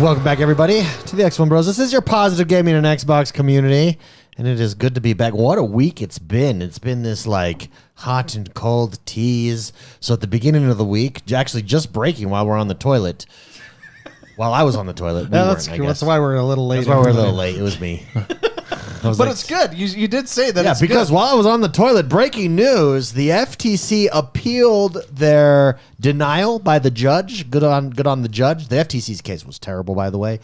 Welcome back, everybody, to the XoneBros. This is your positive gaming and Xbox community, and it is good to be back. What a week it's been. It's been this, like, hot and cold tease. So at the beginning of the week, actually just breaking while we're on the toilet. While I was on the toilet. That's cool. That's why we're a little late. That's why we're a little late. It was me. But like, it's good. You did say that. Yeah, it's because good. while I was on the toilet, breaking news: the FTC appealed their denial by the judge. Good on the judge. The FTC's case was terrible, by the way.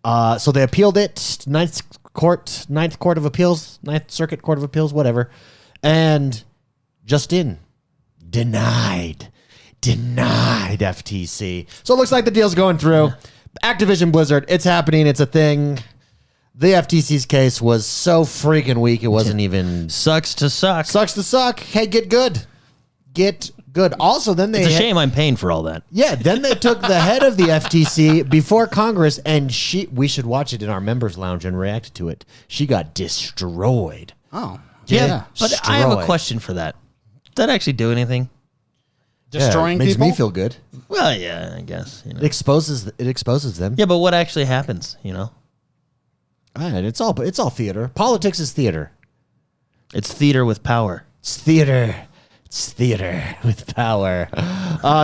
So they appealed it. Ninth Court of Appeals, Ninth Circuit Court of Appeals, whatever, and Justin denied FTC. So it looks like the deal's going through. Activision Blizzard, it's happening. It's a thing. The FTC's case was so freaking weak, it wasn't even... Sucks to suck. Sucks to suck. Hey, get good. Get good. Also, then they... It's a shame I'm paying for all that. Yeah, then they took the head of the FTC before Congress, and we should watch it in our members lounge and react to it. She got destroyed. Oh. Yeah. But I have a question for that. Did that actually do anything? Destroying makes people? me feel good. Well, yeah, I guess. You know. It exposes them. Yeah, but what actually happens, you know? It's all theater. Politics is theater. It's theater with power. It's theater. It's theater with power.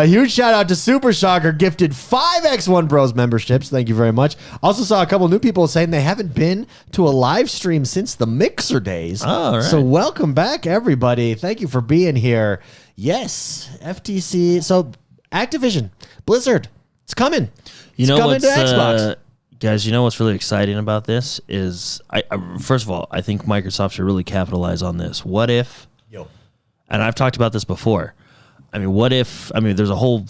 Huge shout out to Super Shocker, gifted 5 XoneBros memberships. Thank you very much. Also saw a couple new people saying they haven't been to a live stream since the Mixer days. Oh, all right. So welcome back, everybody. Thank you for being here. Yes, FTC. So Activision, Blizzard, it's coming. You know coming what's, to Xbox. Guys, you know what's really exciting about this is, first of all, I think Microsoft should really capitalize on this. What if, and I've talked about this before, there's a whole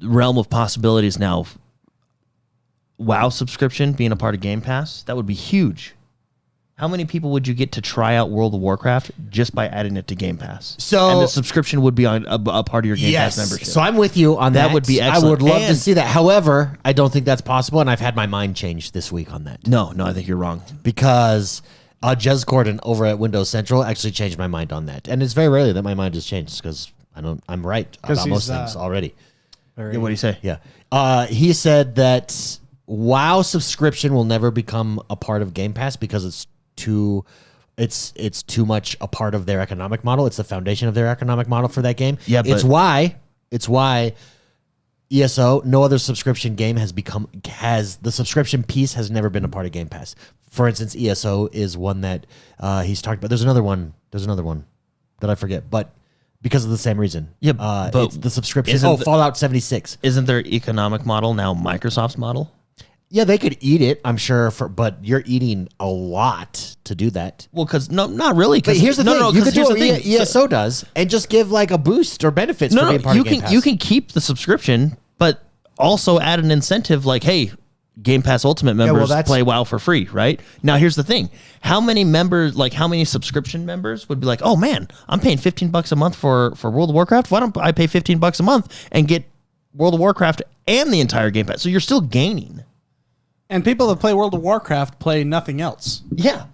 realm of possibilities now. WoW subscription being a part of Game Pass, that would be huge. How many people would you get to try out World of Warcraft just by adding it to Game Pass? And the subscription would be on a part of your Game Pass membership. So I'm with you on that. That would be excellent. I would love to see that. However, I don't think that's possible, and I've had my mind changed this week on that. No, I think you're wrong. Because Jez Corden over at Windows Central actually changed my mind on that. And it's very rarely that my mind has changed because I'm right about most things already. Yeah, what do you say? Yeah. He said that WoW subscription will never become a part of Game Pass because it's too much a part of their economic model. It's the foundation of their economic model for that game. Yeah, it's why ESO, no other subscription game the subscription piece has never been a part of Game Pass. For instance, ESO is one that he's talked about. There's another one that I forget, but because of the same reason. Yeah, but it's the subscription. Fallout 76. Isn't their economic model now Microsoft's model? Yeah, they could eat it, I'm sure, but you're eating a lot to do that. Well, because not really. But here's the thing: you could do what ESO does and just give like a boost or benefits for being part of Game Pass. You can keep the subscription, but also add an incentive like, hey, Game Pass Ultimate members play WoW for free, right? Now, here's the thing: how many subscription members would be like, oh man, I'm paying $15 a month for World of Warcraft. Why don't I pay $15 a month and get World of Warcraft and the entire Game Pass? So you're still gaining. And people that play World of Warcraft play nothing else. Yeah.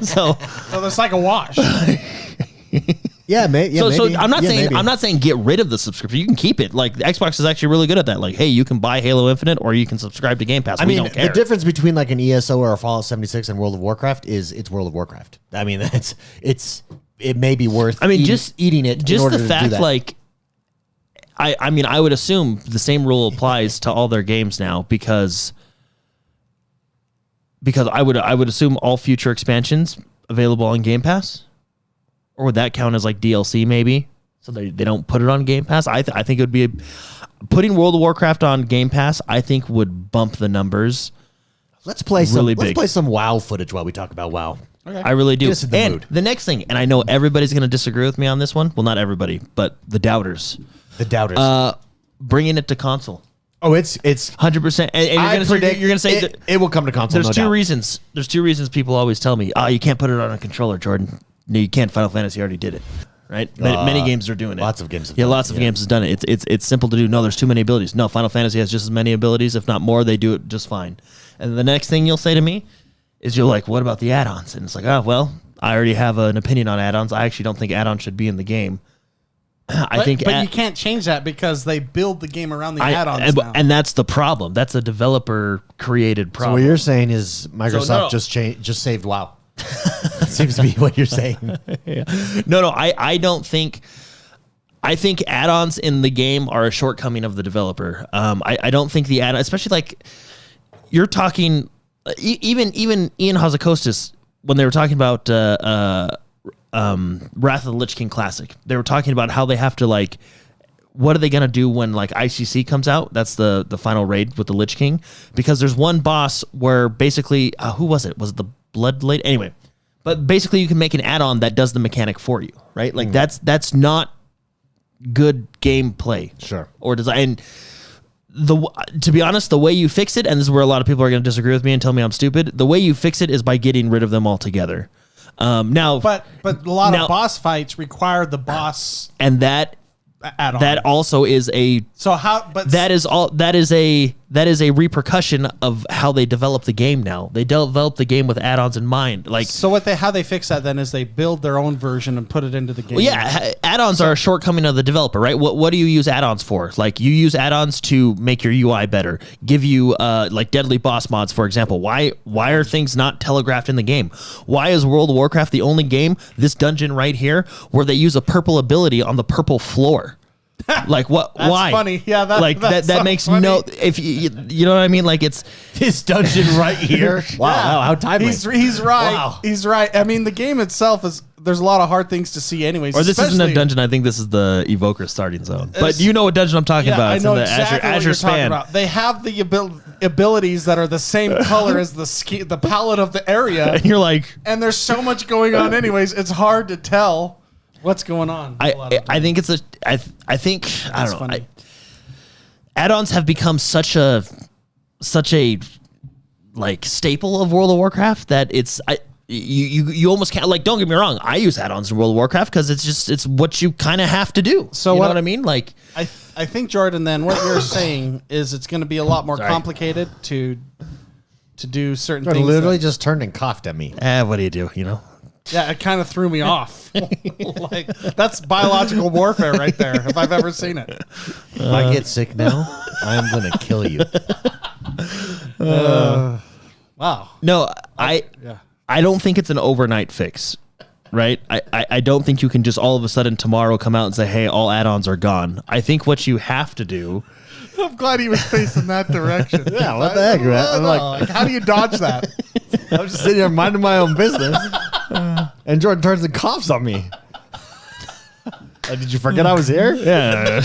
so it's like a wash. Yeah, maybe. So I'm not saying get rid of the subscription. You can keep it. Like Xbox is actually really good at that. Like, hey, you can buy Halo Infinite or you can subscribe to Game Pass. I mean, the difference between like an ESO or a Fallout 76 and World of Warcraft is it's World of Warcraft. I mean, it may be worth. Just eating it. Just the fact, like, I would assume the same rule applies to all their games now because I would assume all future expansions available on Game Pass, or would that count as like DLC maybe? So they don't put it on Game Pass. I think it would be putting World of Warcraft on Game Pass. I think would bump the numbers. Let's play some WoW footage while we talk about WoW. Okay. I really do. And the next thing, and I know everybody's going to disagree with me on this one. Well, not everybody, but the doubters. Bringing it to console. Oh, it's 100%. And you're going to say that it will come to console. There's two reasons. There's two reasons people always tell me, you can't put it on a controller, Jordan. No, you can't. Final Fantasy already did it, right? Many games are doing it. Lots of games. Lots of games have done it. It's simple to do. No, there's too many abilities. No, Final Fantasy has just as many abilities, if not more. They do it just fine. And the next thing you'll say to me is you're like, what about the add-ons? And it's like, I already have an opinion on add-ons. I actually don't think add-ons should be in the game. I think, but you can't change that because they build the game around the add-ons now. and that's the problem. That's a developer created So problem. what you're saying is Microsoft just saved WoW. That seems to be what you're saying. No, I don't think. I think add-ons in the game are a shortcoming of the developer. I don't think the add-on, especially like you're talking, even Ian Hazakostas, when they were talking about Wrath of the Lich King Classic, they were talking about how they have to like, what are they going to do when like ICC comes out? That's the final raid with the Lich King, because there's one boss where basically, who was it? Was it the Blood Lady? Anyway, but basically you can make an add-on that does the mechanic for you, right? Like that's not good gameplay. Sure. Or design. To be honest, the way you fix it, and this is where a lot of people are going to disagree with me and tell me I'm stupid, the way you fix it is by getting rid of them altogether. Now, but a lot of boss fights require the boss and that add-on. That also is a that is a repercussion of how they develop the game now. They develop the game with add-ons in mind. Like, so how they fix that then is they build their own version and put it into the game. Well, yeah, add-ons are a shortcoming of the developer, right? What do you use add-ons for? Like, you use add-ons to make your UI better, give you like deadly boss mods, for example. Why are things not telegraphed in the game? Why is World of Warcraft the only game, this dungeon right here, where they use a purple ability on the purple floor? Like, what? That's why? Funny, yeah. That so makes funny. no. If you know what I mean, like it's this dungeon right here. Wow, how timely. He's right. Wow. He's right. I mean, the game itself is. There's a lot of hard things to see, anyways. Or this isn't a dungeon. I think this is the Evoker starting zone. But you know what dungeon I'm talking about. It's I know in the exactly what Azure you're span. talking about. They have the abilities that are the same color as the palette of the area, And you're like, and there's so much going on, anyways. It's hard to tell what's going on. I think it's I think I don't know. Funny. Add-ons have become such a like staple of World of Warcraft that you almost can't, like, don't get me wrong, I use add-ons in World of Warcraft because it's what you kind of have to do. So you know what I mean? Like, I think, Jordan, then what you're saying is it's going to be a lot more complicated to do certain things. Literally just turned and coughed at me. what do you do? You know? Yeah, it kind of threw me off. Like, that's biological warfare right there, if I've ever seen it. If I get sick now, I'm gonna kill you. Wow. No, I don't think it's an overnight fix, right? I don't think you can just all of a sudden tomorrow come out and say, hey, all add-ons are gone. I think what you have to do... I'm glad he was facing that direction. Yeah, what the heck, man? I'm like, how do you dodge that? I'm just sitting here minding my own business, and Jordan turns and coughs on me. Did you forget I was here? Yeah.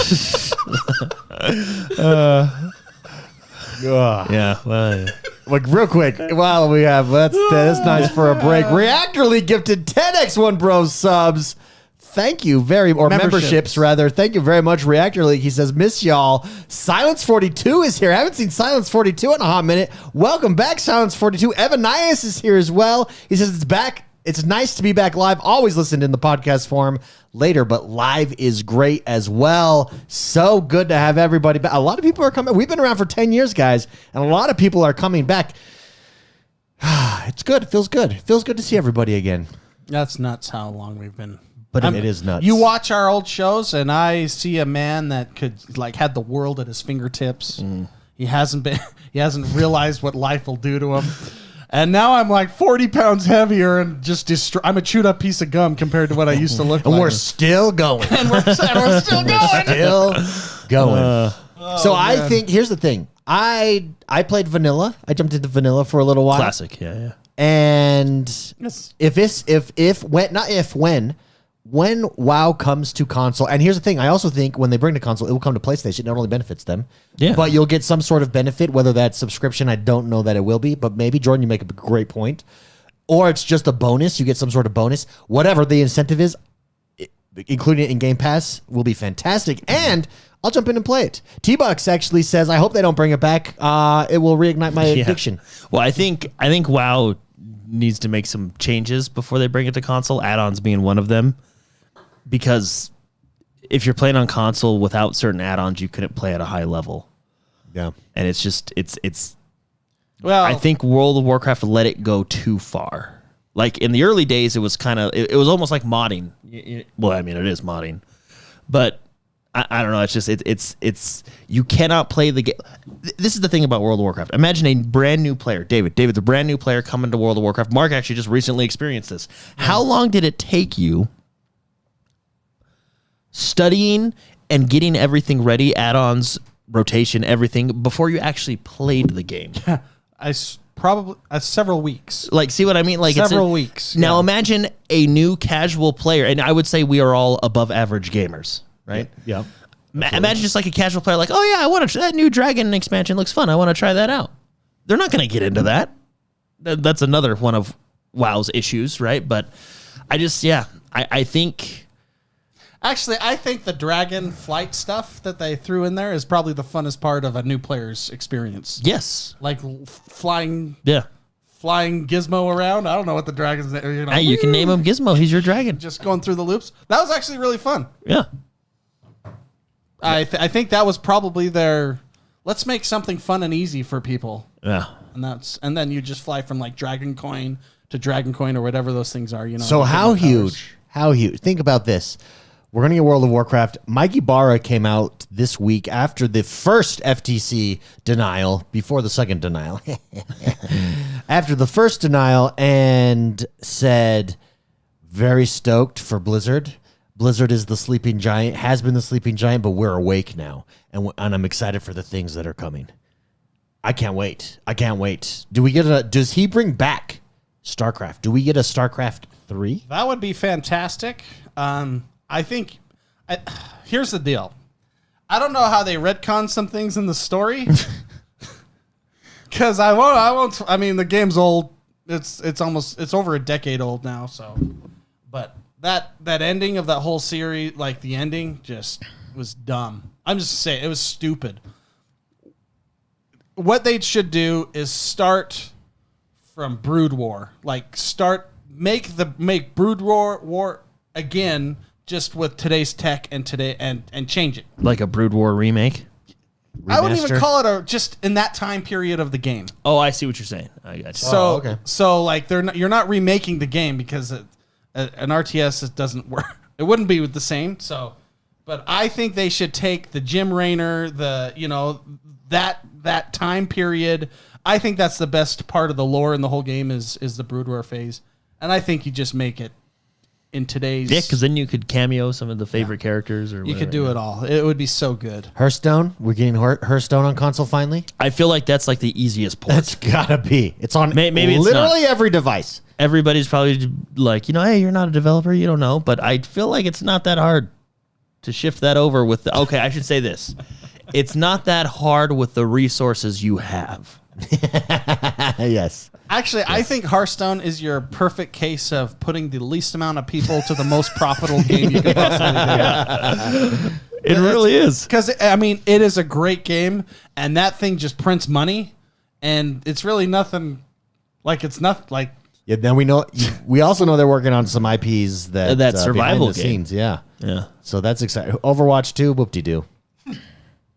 Yeah. Well, Like, real quick, while we have, that's nice for a break. Reactor League gifted 10 XoneBros subs. Thank you memberships rather. Thank you very much, Reactor League. He says, miss y'all. Silence 42 is here. I haven't seen Silence 42 in a hot minute. Welcome back, Silence 42. Evan Nias is here as well. He says it's back. It's nice to be back live. Always listened in the podcast form later, but live is great as well. So good to have everybody back. A lot of people are coming. We've been around for 10 years, guys, and a lot of people are coming back. It's good. It feels good. It feels good to see everybody again. That's nuts how long we've been. But it is nuts. You watch our old shows, and I see a man that could had the world at his fingertips. He hasn't realized what life will do to him. And now I'm like 40 pounds heavier and just I'm a chewed up piece of gum compared to what I used to look like. And we're still going. We're still going. Still going. I think here's the thing. I played vanilla. I jumped into vanilla for a little while. classic. Yeah. And when WoW comes to console, and here's the thing, I also think when they bring to console, it will come to PlayStation. It not only benefits them, but you'll get some sort of benefit, whether that's subscription. I don't know that it will be, but maybe, Jordan, you make a great point. Or it's just a bonus. You get some sort of bonus. Whatever the incentive is, including it in Game Pass, will be fantastic. And I'll jump in and play it. T-Bucks actually says, I hope they don't bring it back. It will reignite my addiction. Well, I think WoW needs to make some changes before they bring it to console, add-ons being one of them. Because if you're playing on console without certain add-ons, you couldn't play at a high level. Yeah. And it's just, well, I think World of Warcraft let it go too far. Like in the early days, it was kind of, it was almost like modding. Well, I mean, it is modding, but I don't know. It's just it's you cannot play the game. This is the thing about World of Warcraft. Imagine a brand new player, David. David's a brand new player coming to World of Warcraft. Mark actually just recently experienced this. How long did it take you studying and getting everything ready, add-ons, rotation, everything before you actually played the game? Probably several weeks. Like, see what I mean? Like several weeks. Now imagine a new casual player, and I would say we are all above average gamers, right? Yeah. Imagine just like a casual player, like, oh yeah, I want to. That new dragon expansion looks fun. I want to try that out. They're not going to get into that. That's another one of WoW's issues, right? But I just, I think. Actually, I think the dragon flight stuff that they threw in there is probably the funnest part of a new player's experience. Yes. Like flying Gizmo around. I don't know what the dragon's name. You know, hey, you can name him Gizmo. He's your dragon. Just going through the loops. That was actually really fun. Yeah. I think that was probably their. Let's make something fun and easy for people. Yeah. And then you just fly from like Dragon Coin to Dragon Coin or whatever those things are. You know. So how huge? How huge? Think about this. We're going to get World of Warcraft. Mikey Barra came out this week after the first FTC denial, before the second denial. After the first denial, and said, very stoked for Blizzard. Blizzard is the sleeping giant, has been the sleeping giant, but we're awake now. And I'm excited for the things that are coming. I can't wait. Do we get does he bring back StarCraft? Do we get a StarCraft 3? That would be fantastic. I think, here's the deal. I don't know how they retcon some things in the story, because I won't. I mean, the game's old. It's over a decade old now. So, but that ending of that whole series, like the ending, just was dumb. I'm just saying it was stupid. What they should do is start from Brood War, like make Brood War again. Just with today's tech and change it. Like a Brood War remake? I wouldn't even call it just in that time period of the game. Oh, I see what you're saying. I got you. So, okay. So like you're not remaking the game because an RTS doesn't work. It wouldn't be the same. So, but I think they should take the Jim Raynor, that time period. I think that's the best part of the lore in the whole game is the Brood War phase, and I think you just make it. In today's... Yeah, because then you could cameo some of the favorite characters. Or you could do it all. It would be so good. Hearthstone? We're getting Hearthstone on console finally? I feel like that's like the easiest port. That's gotta be. It's on maybe literally it's every device. Everybody's probably like, hey, you're not a developer, you don't know. But I feel like it's not that hard to shift that over with the... Okay, I should say this. It's not that hard with the resources you have. Yes. Actually, yes. I think Hearthstone is your perfect case of putting the least amount of people to the most profitable game you can possibly do. It really is. Because, I mean, it is a great game, and that thing just prints money, and it's really nothing like it's not like... Yeah, then we also know they're working on some IPs that survival behind the game. Scenes, yeah. Yeah. So that's exciting. Overwatch 2, whoop-de-doo.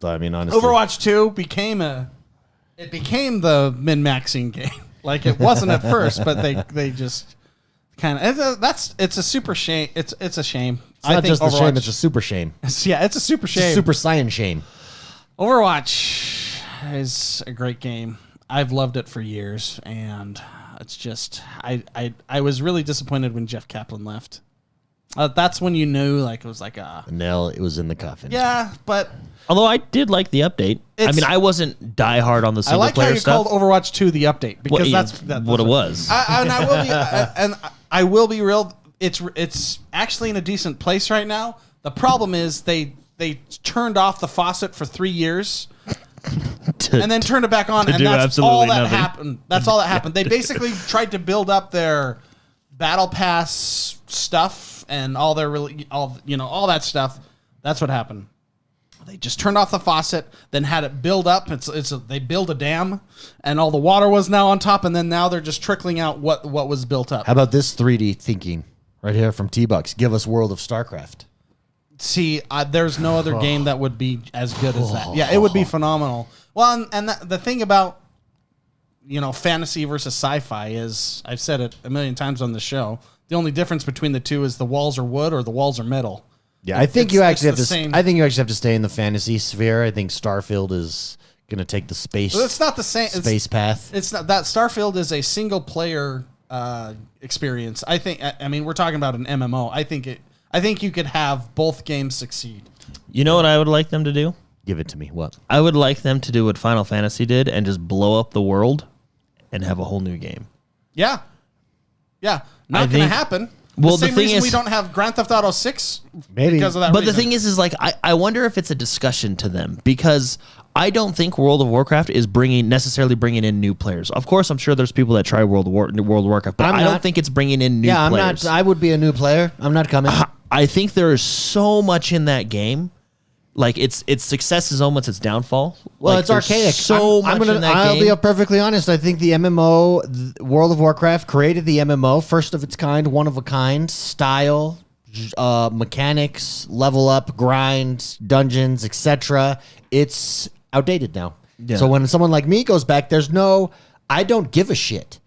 So, I mean, honestly. Overwatch 2 became the min-maxing game. Like it wasn't at first, but they just kind of it's a super shame. It's a shame. It's not just a shame; it's a super shame. Yeah, it's a super shame. It's a super saiyan shame. Overwatch is a great game. I've loved it for years, and it's just I was really disappointed when Jeff Kaplan left. That's when you knew like it was like a nail. It was in the coffin. Yeah, but. Although I did like the update. I mean, I wasn't diehard on the single player stuff. I like how you called Overwatch 2 the update because that's what it was. I will be real. It's actually in a decent place right now. The problem is they turned off the faucet for 3 years and then turned it back on, and that's all that happened. That's all that happened. They basically tried to build up their battle pass stuff and all that stuff. That's what happened. They just turned off the faucet, then had it build up. They build a dam, and all the water was now on top, and then now they're just trickling out what was built up. How about this 3D thinking right here from T-Bucks? Give us World of StarCraft. See, there's no other game that would be as good as that. Yeah, it would be phenomenal. Well, and the thing about fantasy versus sci-fi is, I've said it a million times on the show, the only difference between the two is the walls are wood or the walls are metal. Yeah, I think you actually have to. same. I think you actually have to stay in the fantasy sphere. I think Starfield is going to take the space. Well, it's not the same space path. It's not that Starfield is a single player experience. I think. I mean, we're talking about an MMO. I think you could have both games succeed. You know what I would like them to do? Give it to me. What? I would like them to do what Final Fantasy did and just blow up the world and have a whole new game. Yeah, not going to happen. Well, the same the thing reason is, we don't have Grand Theft Auto 6 Maybe. because of that. but reason. the thing is like I wonder if it's a discussion to them because I don't think World of Warcraft is necessarily bringing in new players. Of course, I'm sure there's people that try World of Warcraft, but I don't think it's bringing in new players. I would be a new player. I'm not coming. I think there is so much in that game. Like its success is almost its downfall. Well, Like, it's there's archaic. So much in that I'll game. be perfectly honest. I think the MMO, World of Warcraft, created the MMO, first of its kind, one of a kind, style, mechanics, level up, grind, dungeons, etc. It's outdated now. Yeah. So when someone like me goes back, I don't give a shit.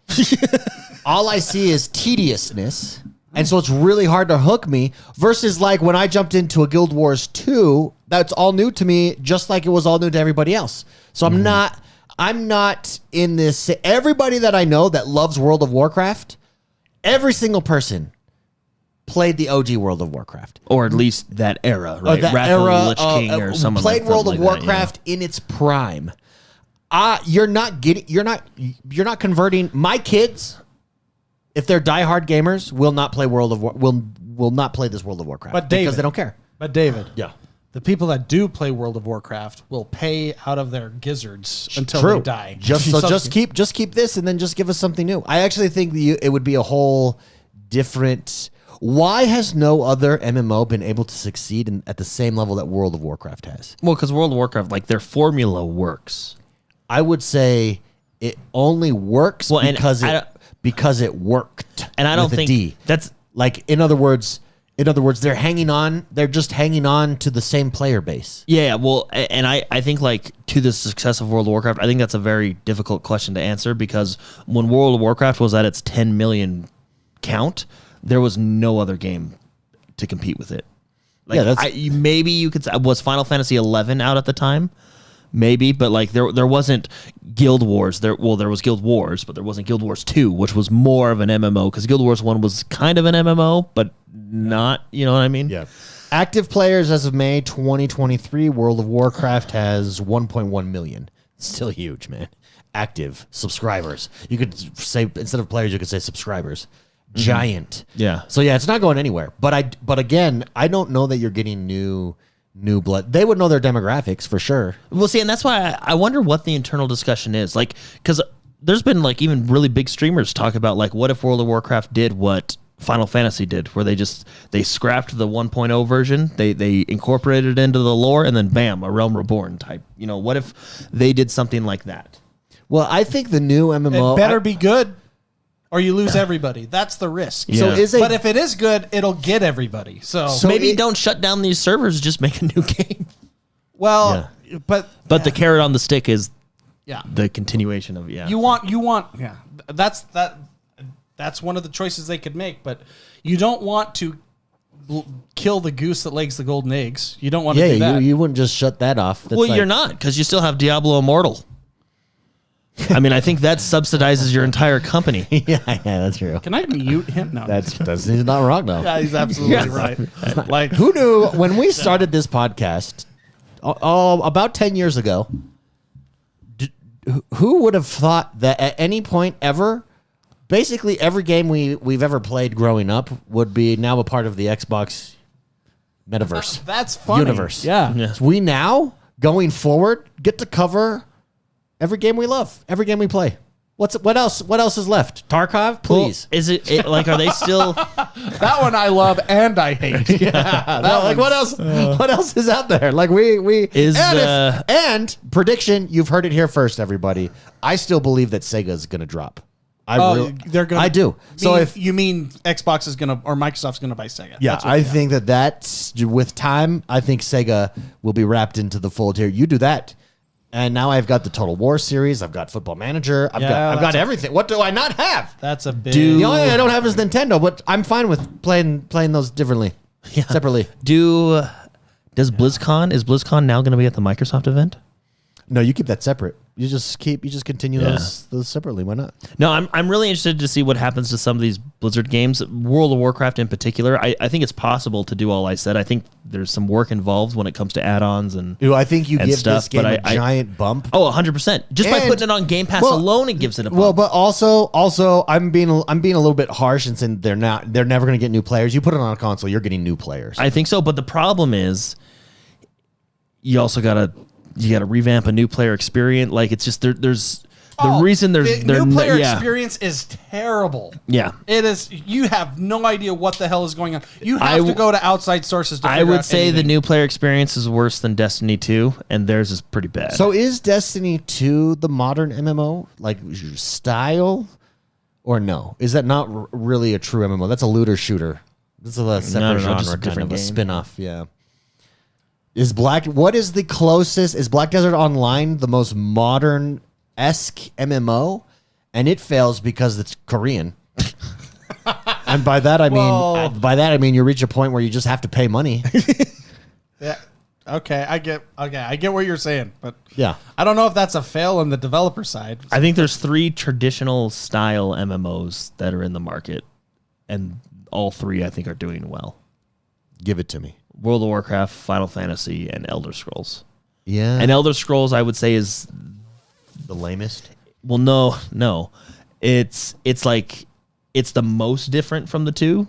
All I see is tediousness. And so it's really hard to hook me versus like when I jumped into a Guild Wars 2, that's all new to me, just like it was all new to everybody else. So I'm not in this. Everybody that I know that loves World of Warcraft, every single person played the OG World of Warcraft. Or at least that era, right? That Wrath era, of the Lich King or someone played like World of something like that, Warcraft in its prime. You're not converting my kids. If they're diehard gamers, will not play will not play this World of Warcraft But David, because they don't care. But David, Yeah, the people that do play World of Warcraft will pay out of their gizzards until true. they die. Just keep this, and then just give us something new. I actually think it would be a whole different. Why has no other MMO been able to succeed at the same level that World of Warcraft has? Well, because World of Warcraft, like their formula works. I would say it only works because it worked. And I don't with a think D. that's Like in other words, they're hanging on. They're just hanging on to the same player base. yeah. Well, and I think like to the success of World of Warcraft, I think that's a very difficult question to answer because when World of Warcraft was at its 10 million count, there was no other game to compete with it. Like, yeah, maybe you could. Was Final Fantasy 11 out at the time? Maybe, but like there wasn't Guild Wars. There was Guild Wars, but there wasn't Guild Wars 2, which was more of an MMO because Guild Wars 1 was kind of an MMO, but not. You know what I mean? Yeah. Active players as of May 2023, World of Warcraft has 1.1 million. Still huge, man. Active subscribers. You could say instead of players, you could say subscribers. Giant. Yeah. So yeah, it's not going anywhere. But again, I don't know that you're getting new blood. They would know their demographics for sure. Well, see, and that's why I wonder what the internal discussion is. Like, because there's been like even really big streamers talk about like, what if World of Warcraft did what Final Fantasy did, where they scrapped the 1.0 version, they incorporated it into the lore, and then bam, a Realm Reborn type. You know, what if they did something like that? Well, I think the new MMO It better be good, or you lose everybody. That's the risk. Yeah. But if it is good, it'll get everybody. So maybe don't shut down these servers. Just make a new game. well, but The carrot on the stick is yeah, the continuation of you want yeah. That's one of the choices they could make, but you don't want to kill the goose that lays the golden eggs. You don't want to do that. you wouldn't just shut that off. That's you're not, because you still have Diablo Immortal. I mean, I think that subsidizes your entire company. yeah, that's true. Can I mute him? No, That's he's not wrong though. yeah, he's absolutely right. Like Who knew when we started this podcast about 10 years ago, who would have thought that at any point ever, basically every game we've ever played growing up would be now a part of the Xbox metaverse that's funny. universe. Yeah. So we now, going forward, get to cover every game we love, every game we play. What else is left? Tarkov, please. Well, is it like, are they still... That one I love and I hate. Like what else? What else is out there? Like we Is, and prediction. You've heard it here first, everybody. I still believe that Sega's going to drop. They're gonna. I do. So if you mean Xbox is gonna or Microsoft's gonna buy Sega? yeah, That's what- I think that's with time. I think Sega will be wrapped into the fold here. You do that. And now I've got the Total War series. I've got Football Manager. I've got everything. What do I not have? That's a big. The only thing I don't have is Nintendo, but I'm fine with playing those differently. separately. Does BlizzCon, is BlizzCon now going to be at the Microsoft event? No, you keep that separate. You just continue those separately. Why not? No, I'm really interested to see what happens to some of these Blizzard games. World of Warcraft in particular, I think it's possible to do all I said. I think there's some work involved when it comes to add-ons and I think you give stuff, this game a giant bump. Oh, 100%. Just by putting it on Game Pass alone, it gives it a bump. Well, but also I'm being a little bit harsh and saying they're never going to get new players. You put it on a console, you're getting new players. I think so, but the problem is you also got to revamp a new player experience. Like it's just there's the reason there's new player experience is terrible. Yeah, it is. You have no idea what the hell is going on. You have to go to outside sources to figure out would say the new player experience is worse than Destiny 2, and theirs is pretty bad. So is Destiny 2 the modern MMO, like style, or no? Is that not really a true MMO? That's a looter shooter. This is a separate genre, just a kind different of a game. spin-off. Yeah. What is the closest? Is Black Desert Online the most modern-esque MMO? And it fails because it's Korean. And by that I mean you reach a point where you just have to pay money. Yeah. Okay, I get what you're saying, but Yeah. I don't know if that's a fail on the developer side. I think there's 3 traditional style MMOs that are in the market, and all 3 I think are doing well. Give it to me. World of Warcraft, Final Fantasy, and Elder Scrolls. Yeah. And Elder Scrolls, I would say, is the lamest. well, no, it's like it's the most different from the 2,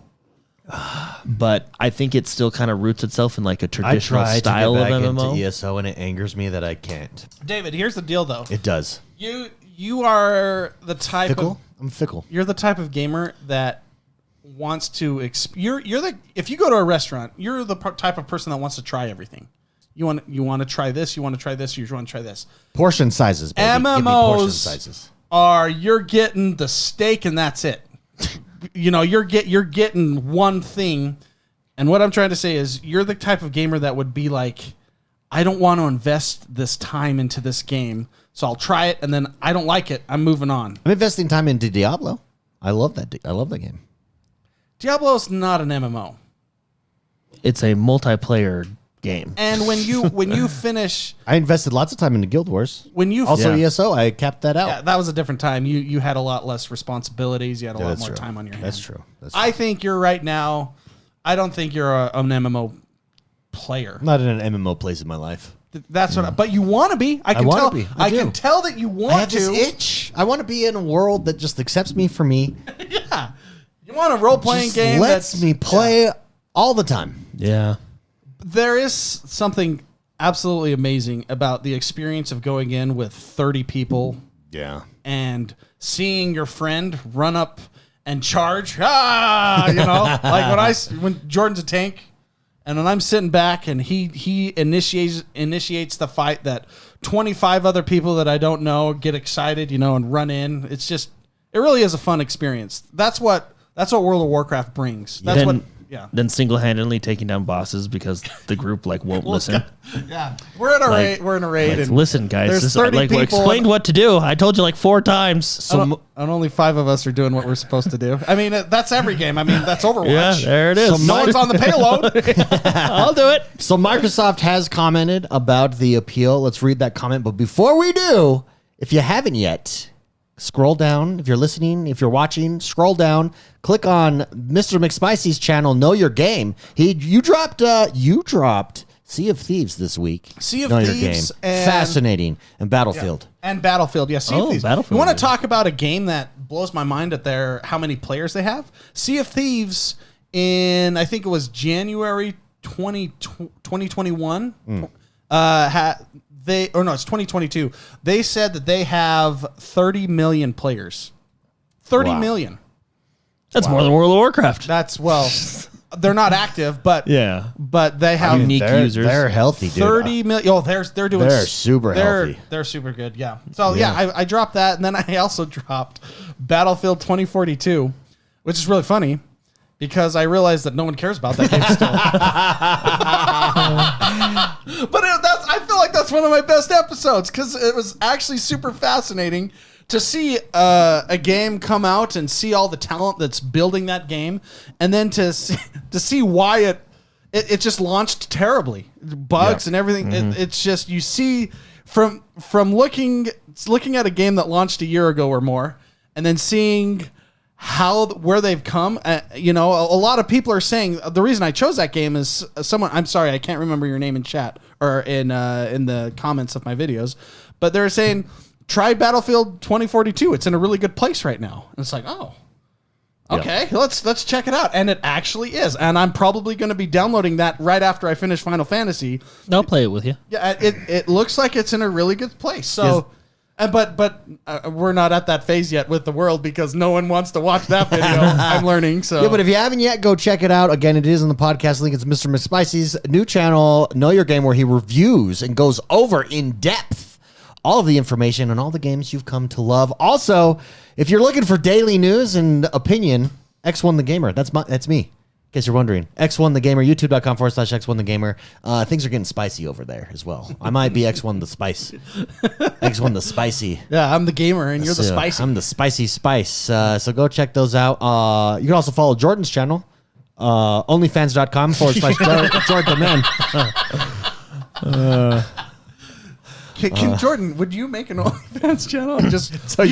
but I think it still kind of roots itself in like a traditional style of MMO. Into ESO, and it angers me that I can't. David, here's the deal, though. It does. You are the type Fickle. of I'm fickle. you're the type of gamer that wants to if you go to a restaurant, you're the type of person that wants to try everything. You want to try this, you want to try this, you want to try this. Portion sizes, baby. Give me portion sizes. You're getting the steak and that's it. You're getting one thing. And what I'm trying to say is you're the type of gamer that would be like, I don't want to invest this time into this game, so I'll try it and then I don't like it, I'm moving on. I'm investing time into Diablo. I love that game. Diablo's not an MMO. It's a multiplayer game. And when you finish, I invested lots of time into Guild Wars. Also ESO, I capped that out. yeah, that was a different time. You had a lot less responsibilities. You had a lot more true. time on your hands. That's true. I think you're right now. I don't think you're an MMO player. I'm not in an MMO place in my life. That's what. But you want to be. I can wanna tell. be. I do. can tell that you want I have to. this itch. I want to be in a world that just accepts me for me. Yeah. You want a role playing Just game lets me play all the time. Yeah. There is something absolutely amazing about the experience of going in with 30 people. Yeah. And seeing your friend run up and charge, like when Jordan's a tank, and then I'm sitting back and he initiates the fight that 25 other people that I don't know get excited, and run in. It really is a fun experience. That's what World of Warcraft brings. Then single-handedly taking down bosses because the group won't listen. Yeah, we're in a raid. We're in a raid. And listen, guys, there's 30 people. Explained what to do. I told you 4 times. And only 5 of us are doing what we're supposed to do. I mean, that's every game. I mean, that's Overwatch. Yeah, there it is. No one's on the payload. I'll do it. So Microsoft has commented about the appeal. Let's read that comment. But before we do, if you haven't yet, scroll down. If you're listening, if you're watching, scroll down. Click on Mr. McSpicy's channel, Know Your Game. You dropped Sea of Thieves this week. Sea of Know Thieves Your Game. and Fascinating. And Battlefield. And Battlefield, yeah. Sea of Thieves. Battlefield, You want to yeah. talk about a game that blows my mind at how many players they have? Sea of Thieves in, I think it was January 2021. It's 2022. They said that they have 30 million players. 30 million. That's more than World of Warcraft. That's, they're not active, but Yeah. But they have Unique users. They're healthy, dude. 30 million. Oh, they're doing. They're super healthy. They're super good. Yeah. So I dropped that, and then I also dropped Battlefield 2042, which is really funny because I realized that no one cares about that game still. But I feel like that's one of my best episodes because it was actually super fascinating to see a game come out and see all the talent that's building that game, and then to see why it just launched terribly. Bugs and everything. It's just, you see from looking at a game that launched a year ago or more, and then seeing where they've come. You know, a lot of people are saying the reason I chose that game is someone. I'm sorry, I can't remember your name in chat or in the comments of my videos, but they're saying try Battlefield 2042. It's in a really good place right now. And it's like, oh. Okay, let's check it out. And it actually is. And I'm probably going to be downloading that right after I finish Final Fantasy. I'll play it with you. Yeah, it looks like it's in a really good place. So, but we're not at that phase yet with the world because no one wants to watch that video. I'm learning. So yeah, but if you haven't yet, go check it out. Again, it is on the podcast link. It's Mr. McSpicy's new channel, Know Your Game, where he reviews and goes over in depth all of the information on all the games you've come to love. Also, if you're looking for daily news and opinion, X1 the Gamer. That's me. In case you're wondering. X1 the Gamer, youtube.com/X1 the Gamer. Things are getting spicy over there as well. I might be X1 the Spice. X1 the Spicy. Yeah, I'm the gamer and you're the spicy. I'm the spicy spice. So go check those out. You can also follow Jordan's channel. Onlyfans.com/Jordan the Man. Can Jordan, would you make an OnlyFans channel? You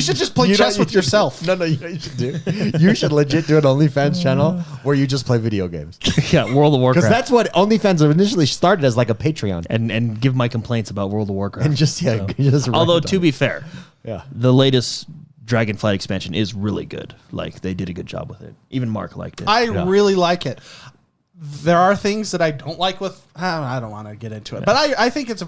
should just play chess with yourself. No, you know what you should do? You should legit do an OnlyFans channel where you just play video games. Yeah, World of Warcraft. Because that's what OnlyFans initially started as, like a Patreon. And give my complaints about World of Warcraft. And just although, to be fair, yeah, the latest Dragonflight expansion is really good. Like, they did a good job with it. Even Mark liked it. I really like it. There are things that I don't like with. I don't want to get into it, but I think it's